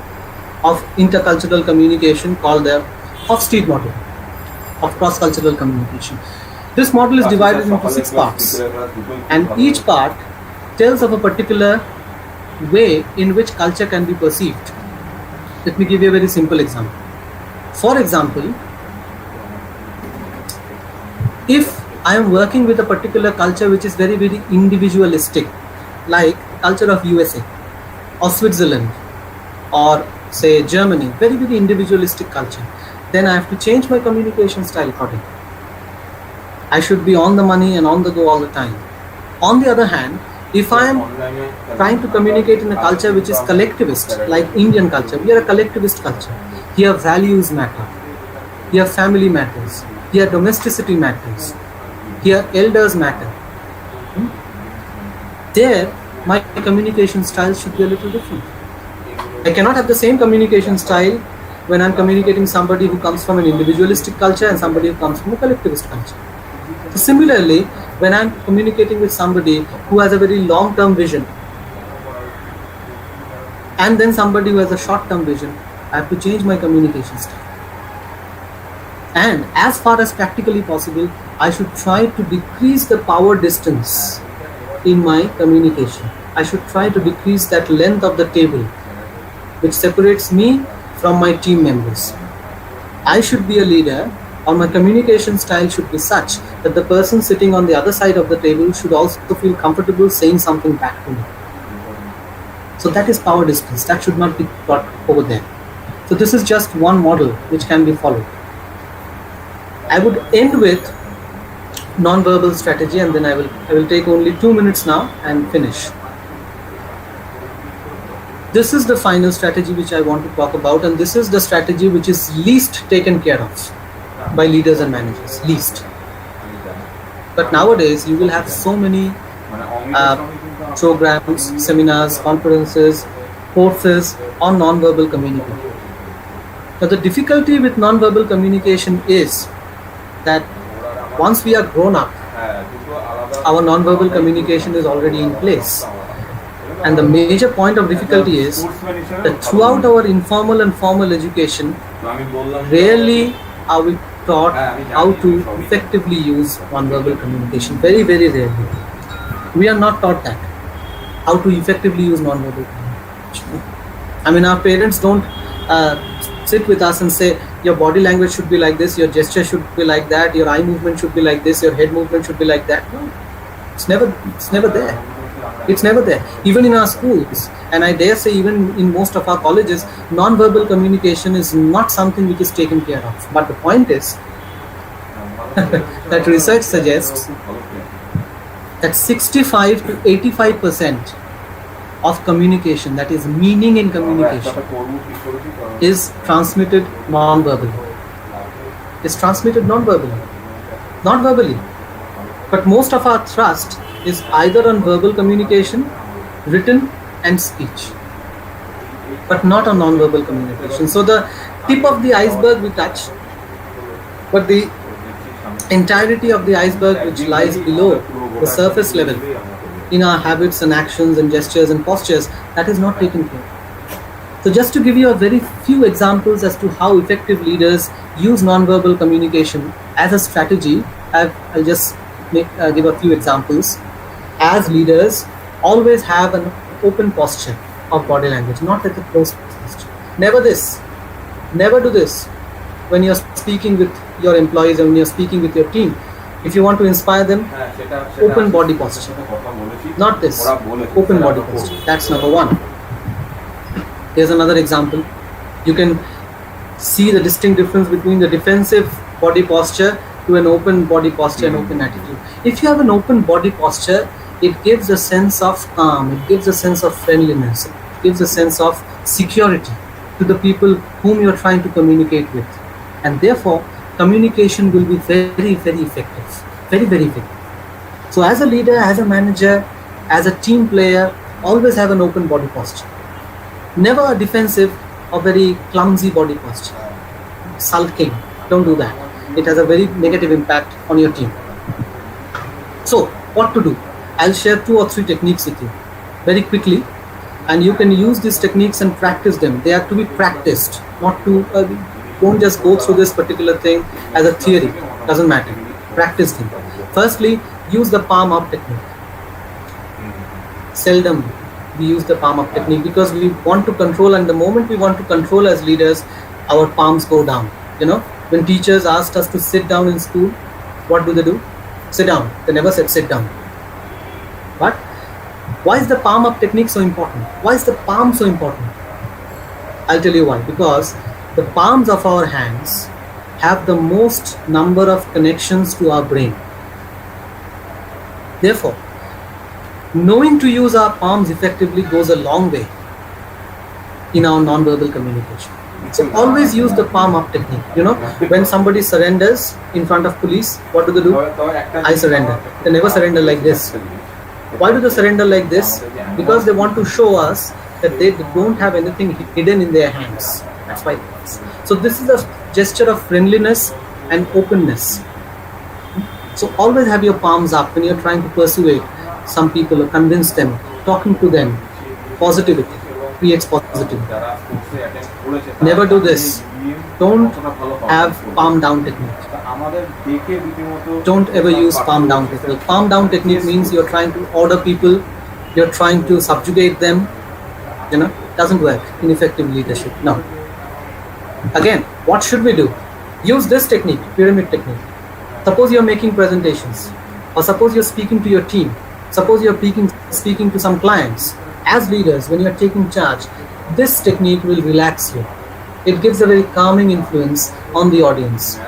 of intercultural communication called the Hofstede model of cross-cultural communication. This model is divided into 6 parts, and each part tells of a particular way in which culture can be perceived. Let me give you a very simple example. For example, if I am working with a particular culture which is very, very individualistic, like culture of USA or Switzerland or say Germany, very, very individualistic culture, then I have to change my communication style accordingly. I should be on the money and on the go all the time. On the other hand, if I am trying to communicate in a culture which is collectivist, like Indian culture, we are a collectivist culture. Here values matter. Here family matters. Here domesticity matters. Here elders matter. There, my communication style should be a little different. I cannot have the same communication style when I'm communicating somebody who comes from an individualistic culture and somebody who comes from a collectivist culture. So similarly, when I'm communicating with somebody who has a very long-term vision and then somebody who has a short-term vision, I have to change my communication style. And as far as practically possible, I should try to decrease the power distance in my communication. I should try to decrease that length of the table which separates me from my team members. I should be a leader, or my communication style should be such that the person sitting on the other side of the table should also feel comfortable saying something back to me. So that is power distance. That should not be got over there. So this is just one model which can be followed. I would end with nonverbal strategy, and then I will take only 2 minutes now and finish. This is the final strategy which I want to talk about, and this is the strategy which is least taken care of by leaders and managers, least. But nowadays you will have so many programs, seminars, conferences courses on nonverbal communication. Now, the difficulty with nonverbal communication is that once we are grown up, our nonverbal communication is already in place. And the major point of difficulty is that throughout our informal and formal education, rarely are we taught how to effectively use nonverbal communication. Very, very rarely. We are not taught that, how to effectively use nonverbal communication. I mean, our parents don't sit with us and say, your body language should be like this, your gesture should be like that, your eye movement should be like this, your head movement should be like that. No, it's never there. It's never there. Even in our schools, and I dare say even in most of our colleges, non-verbal communication is not something which is taken care of. But the point is that research suggests that 65 to 85% of communication, that is meaning in communication, is transmitted non-verbally. It's transmitted non-verbally, not verbally. But most of our thrust is either on verbal communication, written and speech, but not on non-verbal communication. So the tip of the iceberg we touch, but the entirety of the iceberg which lies below the surface level in our habits and actions and gestures and postures, that is not taken care of. So just to give you a very few examples as to how effective leaders use non-verbal communication as a strategy, I'll just give a few examples. As leaders, always have an open posture of body language, not like a closed posture. Never do this when you're speaking with your employees or when you're speaking with your team. If you want to inspire them, open body posture. Not this, open body posture. That's number one. Here's another example. You can see the distinct difference between the defensive body posture to an open body posture and open attitude. If you have an open body posture, it gives a sense of calm, it gives a sense of friendliness, it gives a sense of security to the people whom you're trying to communicate with. And therefore, communication will be very, very effective. Very, very effective. So as a leader, as a manager, as a team player, always have an open body posture. Never a defensive or very clumsy body posture. Sulking. Don't do that. It has a very negative impact on your team. So, what to do? I'll share 2 or 3 techniques with you very quickly, and you can use these techniques and practice them. They are to be practiced, not to don't just go through this particular thing as a theory. Doesn't matter. Practice them. Firstly, use the palm up technique. Seldom we use the palm up technique because we want to control, and the moment we want to control as leaders, our palms go down. You know, when teachers asked us to sit down in school, what do? Sit down. They never said sit down. But why is the palm up technique so important? Why is the palm so important? I'll tell you why. Because the palms of our hands have the most number of connections to our brain. Therefore, knowing to use our palms effectively goes a long way in our non-verbal communication. So always use the palm up technique. You know, when somebody surrenders in front of police, what do? I surrender. They never surrender like this. Why do they surrender like this? Because they want to show us that they don't have anything hidden in their hands. That's why. So this is a gesture of friendliness and openness. So always have your palms up when you're trying to persuade some people or convince them. Talking to them, positivity creates positivity. Never do this. Don't have palm down technique. Don't ever use palm down technique. Palm down technique means you're trying to order people, you're trying to subjugate them. You know, doesn't work in effective leadership. No. Again, what should we do? Use this technique, pyramid technique. Suppose you're making presentations, or suppose you're speaking to your team, suppose you're speaking to some clients. As leaders, when you're taking charge, this technique will relax you. It gives a very calming influence on the audience.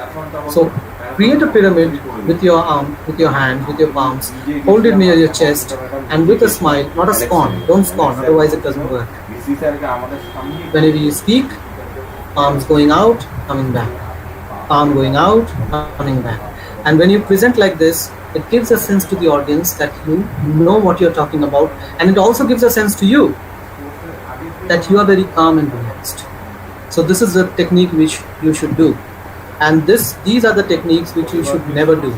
So create a pyramid with your arm, with your hand, with your palms, hold it near your chest, and with a smile, not a scorn. Don't scorn, otherwise it doesn't work. Whenever you speak, palms going out, coming back. Palm going out, coming back. And when you present like this, it gives a sense to the audience that you know what you're talking about, and it also gives a sense to you that you are very calm and relaxed. So this is the technique which you should do, and these are the techniques which you should never do,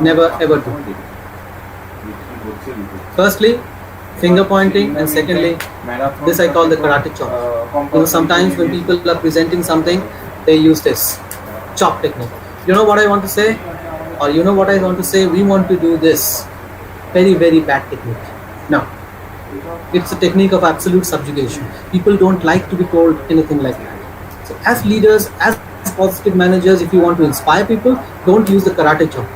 never ever do. Firstly, finger pointing, and secondly, this I call the karate chop. Sometimes when people are presenting something, they use this chop technique. You know what I want to say, or you know what I want to say? We want to do this. Very, very bad technique. No, it's a technique of absolute subjugation. People don't like to be told anything like that. So as leaders, as positive managers, if you want to inspire people, don't use the karate chop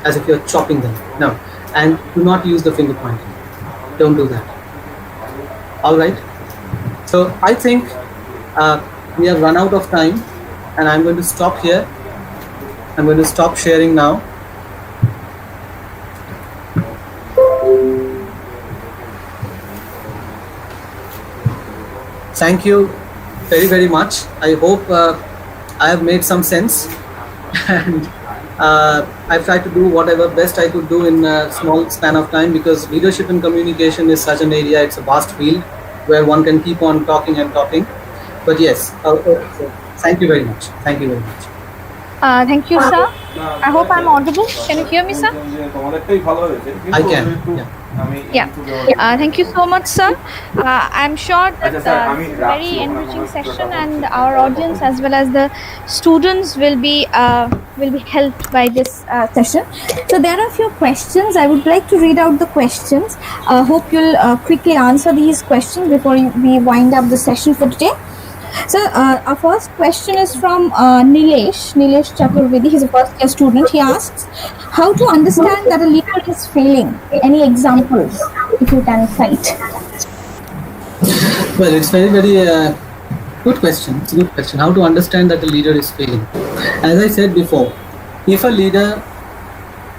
as if you're chopping them. No, and do not use the finger pointing. Don't do that. All right. So I think we have run out of time, and I'm going to stop here. I'm going to stop sharing now. Thank you very, very much. I hope I have made some sense, and I've tried to do whatever best I could do in a small span of time, because leadership and communication is such an area, it's a vast field where one can keep on talking and talking. But yes, thank you very much. Thank you very much. Thank you, sir. I hope I'm audible. Can you hear me, sir? I can. Yeah. Thank you so much, sir. I'm sure that it's a very enriching session, and our audience as well as the students will be helped by this session. So there are a few questions. I would like to read out the questions. Hope you'll quickly answer these questions before we wind up the session for today. So our first question is from Nilesh Chaturvedi. He's a first year student. He asks, how to understand that a leader is failing? Any examples, if you can cite? Well, it's very, very good question. It's a good question. How to understand that a leader is failing? As I said before, if a leader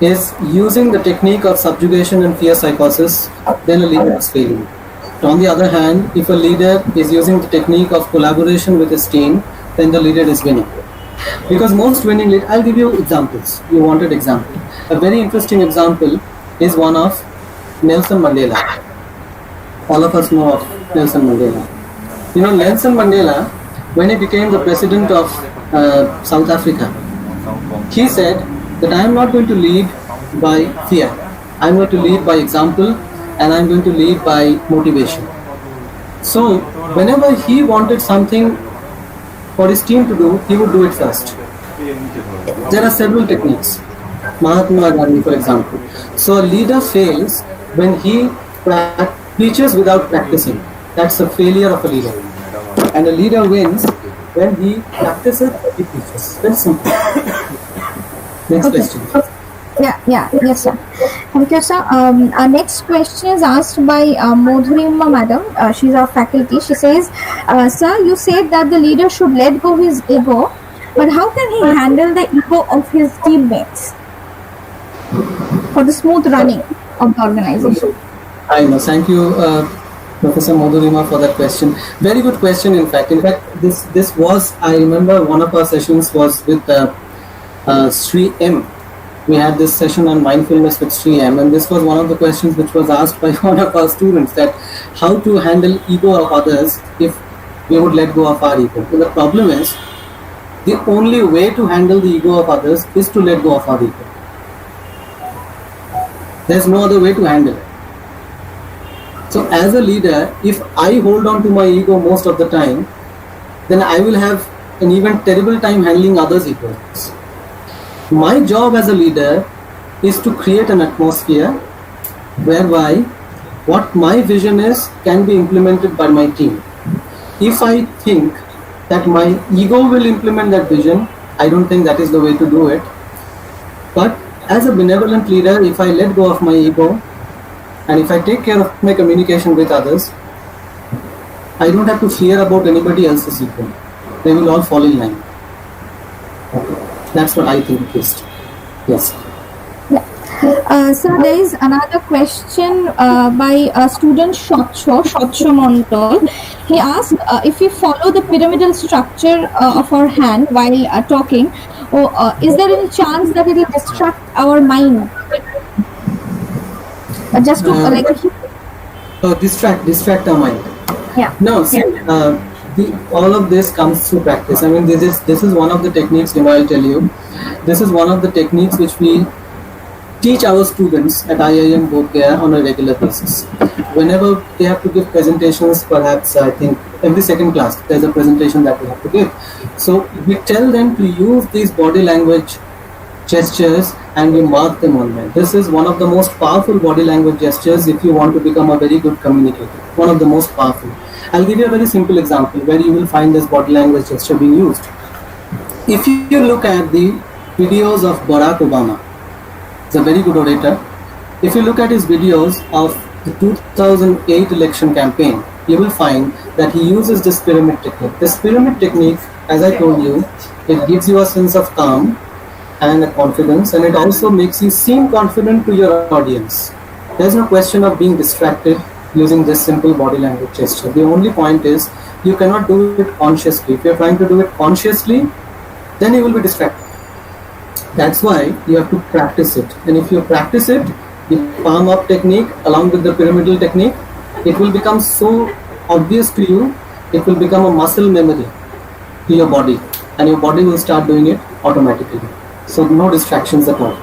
is using the technique of subjugation and fear psychosis, then a leader is failing. On the other hand, if a leader is using the technique of collaboration with his team, then the leader is winning. Because most winning leaders, I'll give you examples. You wanted example. A very interesting example is one of Nelson Mandela. All of us know of Nelson Mandela. Nelson Mandela, when he became the president of South Africa, he said that I am not going to lead by fear. I am going to lead by example, and I'm going to lead by motivation. So whenever he wanted something for his team to do, he would do it first. There are several techniques. Mahatma Gandhi, for example. So a leader fails when he preaches without practicing. That's a failure of a leader. And a leader wins when he practices, he preaches. Very simple. Next question. Yes, sir. Thank you, sir. Our next question is asked by Modhurima madam. She's our faculty. She says, sir, you said that the leader should let go his ego, but how can he handle the ego of his teammates for the smooth running of the organization? I know. Thank you, Professor Modhurima, for that question. Very good question, in fact. This was, I remember one of our sessions was with Sri M. We had this session on mindfulness with Sri M, and this was one of the questions which was asked by one of our students, that how to handle ego of others if we would let go of our ego. So the problem is, the only way to handle the ego of others is to let go of our ego. There's no other way to handle it. So as a leader, if I hold on to my ego most of the time, then I will have an even terrible time handling others' egos. My job as a leader is to create an atmosphere whereby what my vision is can be implemented by my team. If I think that my ego will implement that vision, I don't think that is the way to do it. But as a benevolent leader, if I let go of my ego and if I take care of my communication with others, I don't have to fear about anybody else's ego. They will all fall in line. That's what I think at least. Yes. So there is another question by student Shotsho Mondol. He asked if we follow the pyramidal structure of our hand while talking, is there any chance that it will distract our mind? Just to distract our mind. Yeah. No, see, all of this comes through practice. I mean, this is one of the techniques. You know, I'll tell you, this is one of the techniques which we teach our students at IIM Bodhgaya on a regular basis. Whenever they have to give presentations, perhaps I think every second class there's a presentation that we have to give. So we tell them to use these body language gestures and we mark them on them. This is one of the most powerful body language gestures if you want to become a very good communicator. One of the most powerful. I'll give you a very simple example where you will find this body language gesture being used. If you look at the videos of Barack Obama, he's a very good orator. If you look at his videos of the 2008 election campaign, you will find that he uses this pyramid technique. This pyramid technique, as I told you, it gives you a sense of calm and a confidence, and it also makes you seem confident to your audience. There's no question of being distracted using this simple body language gesture. The only point is you cannot do it consciously. If you're trying to do it consciously, then you will be distracted. That's why you have to practice it. And if you practice it, the palm up technique along with the pyramidal technique, it will become so obvious to you, it will become a muscle memory to your body, and your body will start doing it automatically. So no distractions at all.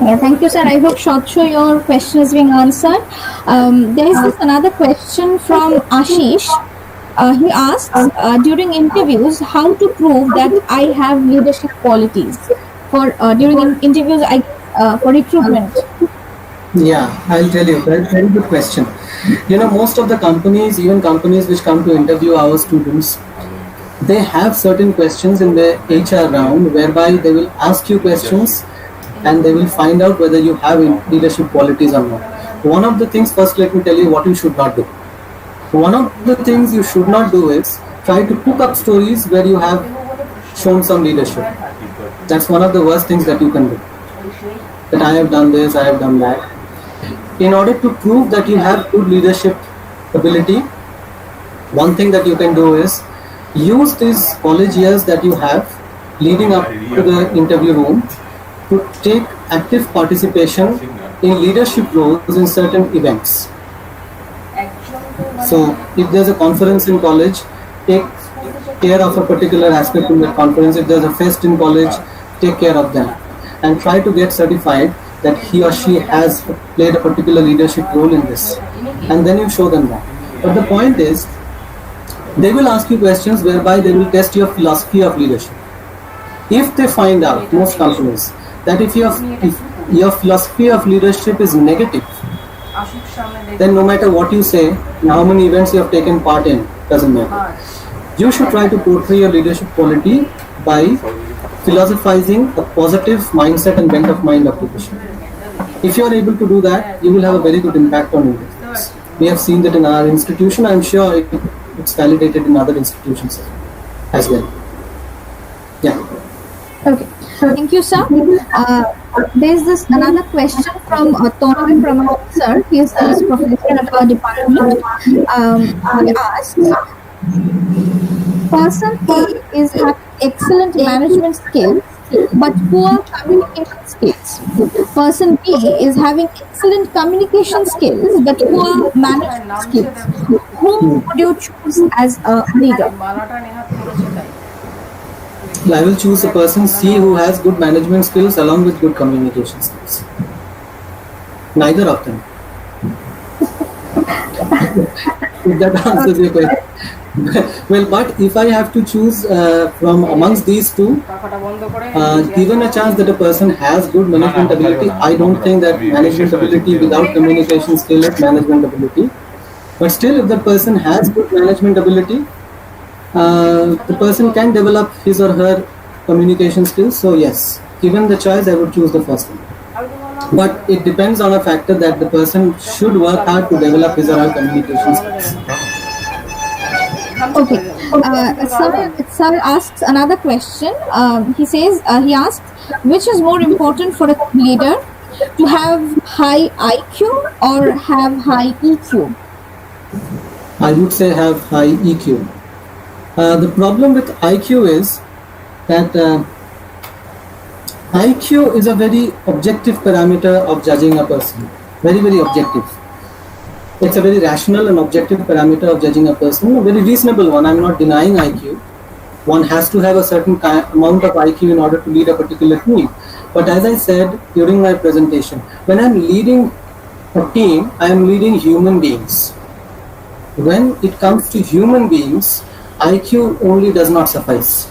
Yeah, thank you, sir. I hope, Shotsho, your question is being answered. There is this another question from Ashish. He asks, during interviews, how to prove that I have leadership qualities for during interviews for recruitment. Yeah, I'll tell you. Very good question. You know, most of the companies, even companies which come to interview our students, they have certain questions in the HR round whereby they will ask you questions and they will find out whether you have leadership qualities or not. One of the things, first let me tell you what you should not do. One of the things you should not do is try to cook up stories where you have shown some leadership. That's one of the worst things that you can do. That I have done this, I have done that. In order to prove that you have good leadership ability, one thing that you can do is use these college years that you have leading up to the interview room to take active participation in leadership roles in certain events. So if there's a conference in college, take care of a particular aspect in that conference. If there's a fest in college, take care of them and try to get certified that he or she has played a particular leadership role in this, and then you show them that. But the point is, they will ask you questions whereby they will test your philosophy of leadership. If they find out, most companies, that if your philosophy of leadership is negative, then no matter what you say and how many events you have taken part in, doesn't matter. You should try to portray your leadership quality by philosophizing a positive mindset and bent of mind of leadership. If you are able to do that, you will have a very good impact on individuals. We have seen that in our institution. I'm sure it's validated in other institutions as well. Yeah. Okay. Thank you, sir. There's this another question from Tony Pramod, sir. He is a professor at our department. He asks, person A is having excellent management skills but poor communication skills. Person B is having excellent communication skills but poor management skills. Whom would you choose as a leader? I will choose a person C who has good management skills along with good communication skills. Neither of them. If that answers your question. Well, but if I have to choose from amongst these two, given a chance that a person has good management ability, I don't think that management ability without communication skill is management ability. But still, if that person has good management ability, the person can develop his or her communication skills. So yes, given the choice, I would choose the first one. But it depends on a factor that the person should work hard to develop his or her communication skills. Okay. Sir asks another question. He asks, which is more important for a leader, to have high IQ or have high EQ? I would say have high EQ. The problem with IQ is that IQ is a very objective parameter of judging a person. Very, very objective. It's a very rational and objective parameter of judging a person, a very reasonable one. I'm not denying IQ. One has to have a certain amount of IQ in order to lead a particular team. But as I said during my presentation, when I'm leading a team, I am leading human beings. When it comes to human beings, IQ only does not suffice.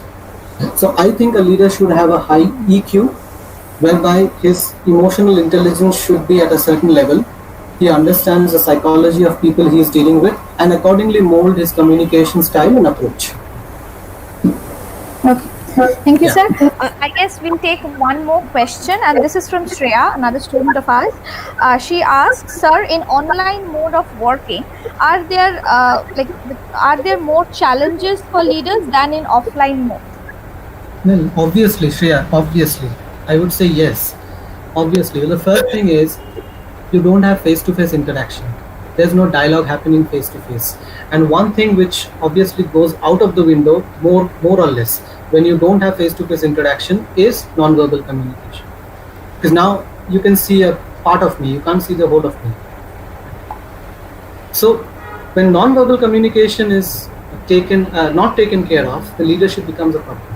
So I think a leader should have a high EQ, whereby his emotional intelligence should be at a certain level. He understands the psychology of people he is dealing with and accordingly mold his communication style and approach. Okay. Thank you, Yeah. sir. I guess we'll take one more question, and this is from Shreya, another student of ours. She asks, "Sir, in online mode of working, are there are there more challenges for leaders than in offline mode?" Well, obviously, Shreya, obviously. I would say yes. Obviously. Well, the first thing is you don't have face-to-face interaction. There's no dialogue happening face-to-face. And one thing which obviously goes out of the window, more or less, when you don't have face-to-face interaction is non-verbal communication. Because now you can see a part of me, you can't see the whole of me. So when non-verbal communication is not taken care of, the leadership becomes a problem.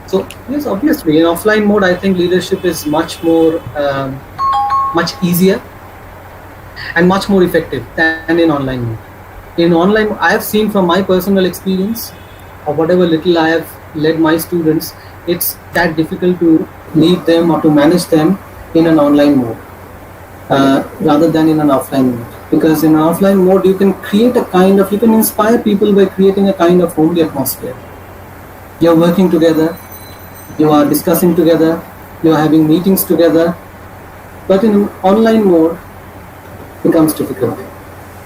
So yes, obviously, in offline mode, I think leadership is much more, much easier and much more effective than in online mode. In online, I have seen from my personal experience, or whatever little I have led my students, it's that difficult to lead them or to manage them in an online mode rather than in an offline mode. Because in an offline mode, you can you can inspire people by creating a kind of homely atmosphere. You're working together, you are discussing together, you are having meetings together. But in an online mode, it becomes difficult.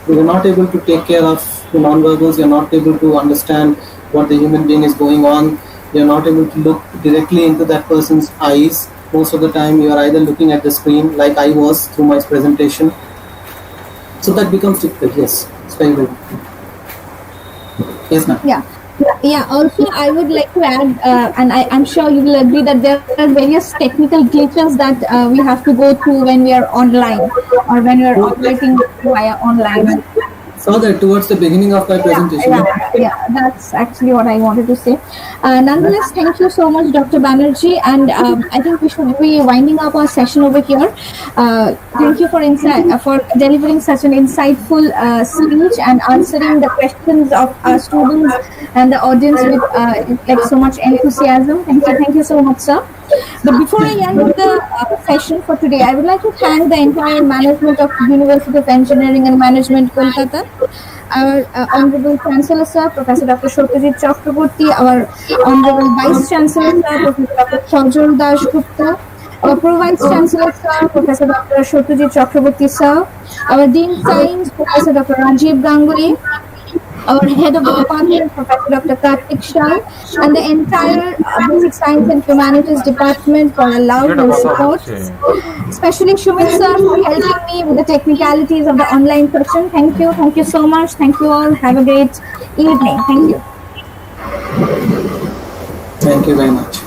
You are not able to take care of the non-verbals, you are not able to understand what the human being is going on, you are not able to look directly into that person's eyes. Most of the time, you are either looking at the screen like I was through my presentation. So that becomes difficult, yes. It's very, very difficult. Yes, ma'am. Yeah, also I would like to add, and I'm sure you will agree that there are various technical glitches that we have to go through when we are online or when we are operating via online. Saw that towards the beginning of my presentation. Yeah, that's actually what I wanted to say. Nonetheless, thank you so much, Dr. Banerjee, and I think we should be winding up our session over here. Thank you for delivering such an insightful speech and answering the questions of our students and the audience with like so much enthusiasm. Thank you so much, sir. But before I end the session for today, I would like to thank the entire management of University of Engineering and Management, Kolkata, our Honorable Chancellor, Sir, Professor Dr. Satyajit Chakraborty, our Honorable Vice Chancellor, Sir, Professor Dr. Sajal Das Gupta, our Pro-Vice Chancellor, Sir, Professor Dr. Satyajit Chakraborty, Sir, our Dean Science, Professor Dr. Rajiv Ganguly, our Head of the Department, Professor Dr. Kartik Shah, and the entire Basic Science and Humanities Department for allowing and support. Especially Shumit sir for helping me with the technicalities of the online session. Thank you so much. Thank you all. Have a great evening. Thank you. Thank you very much.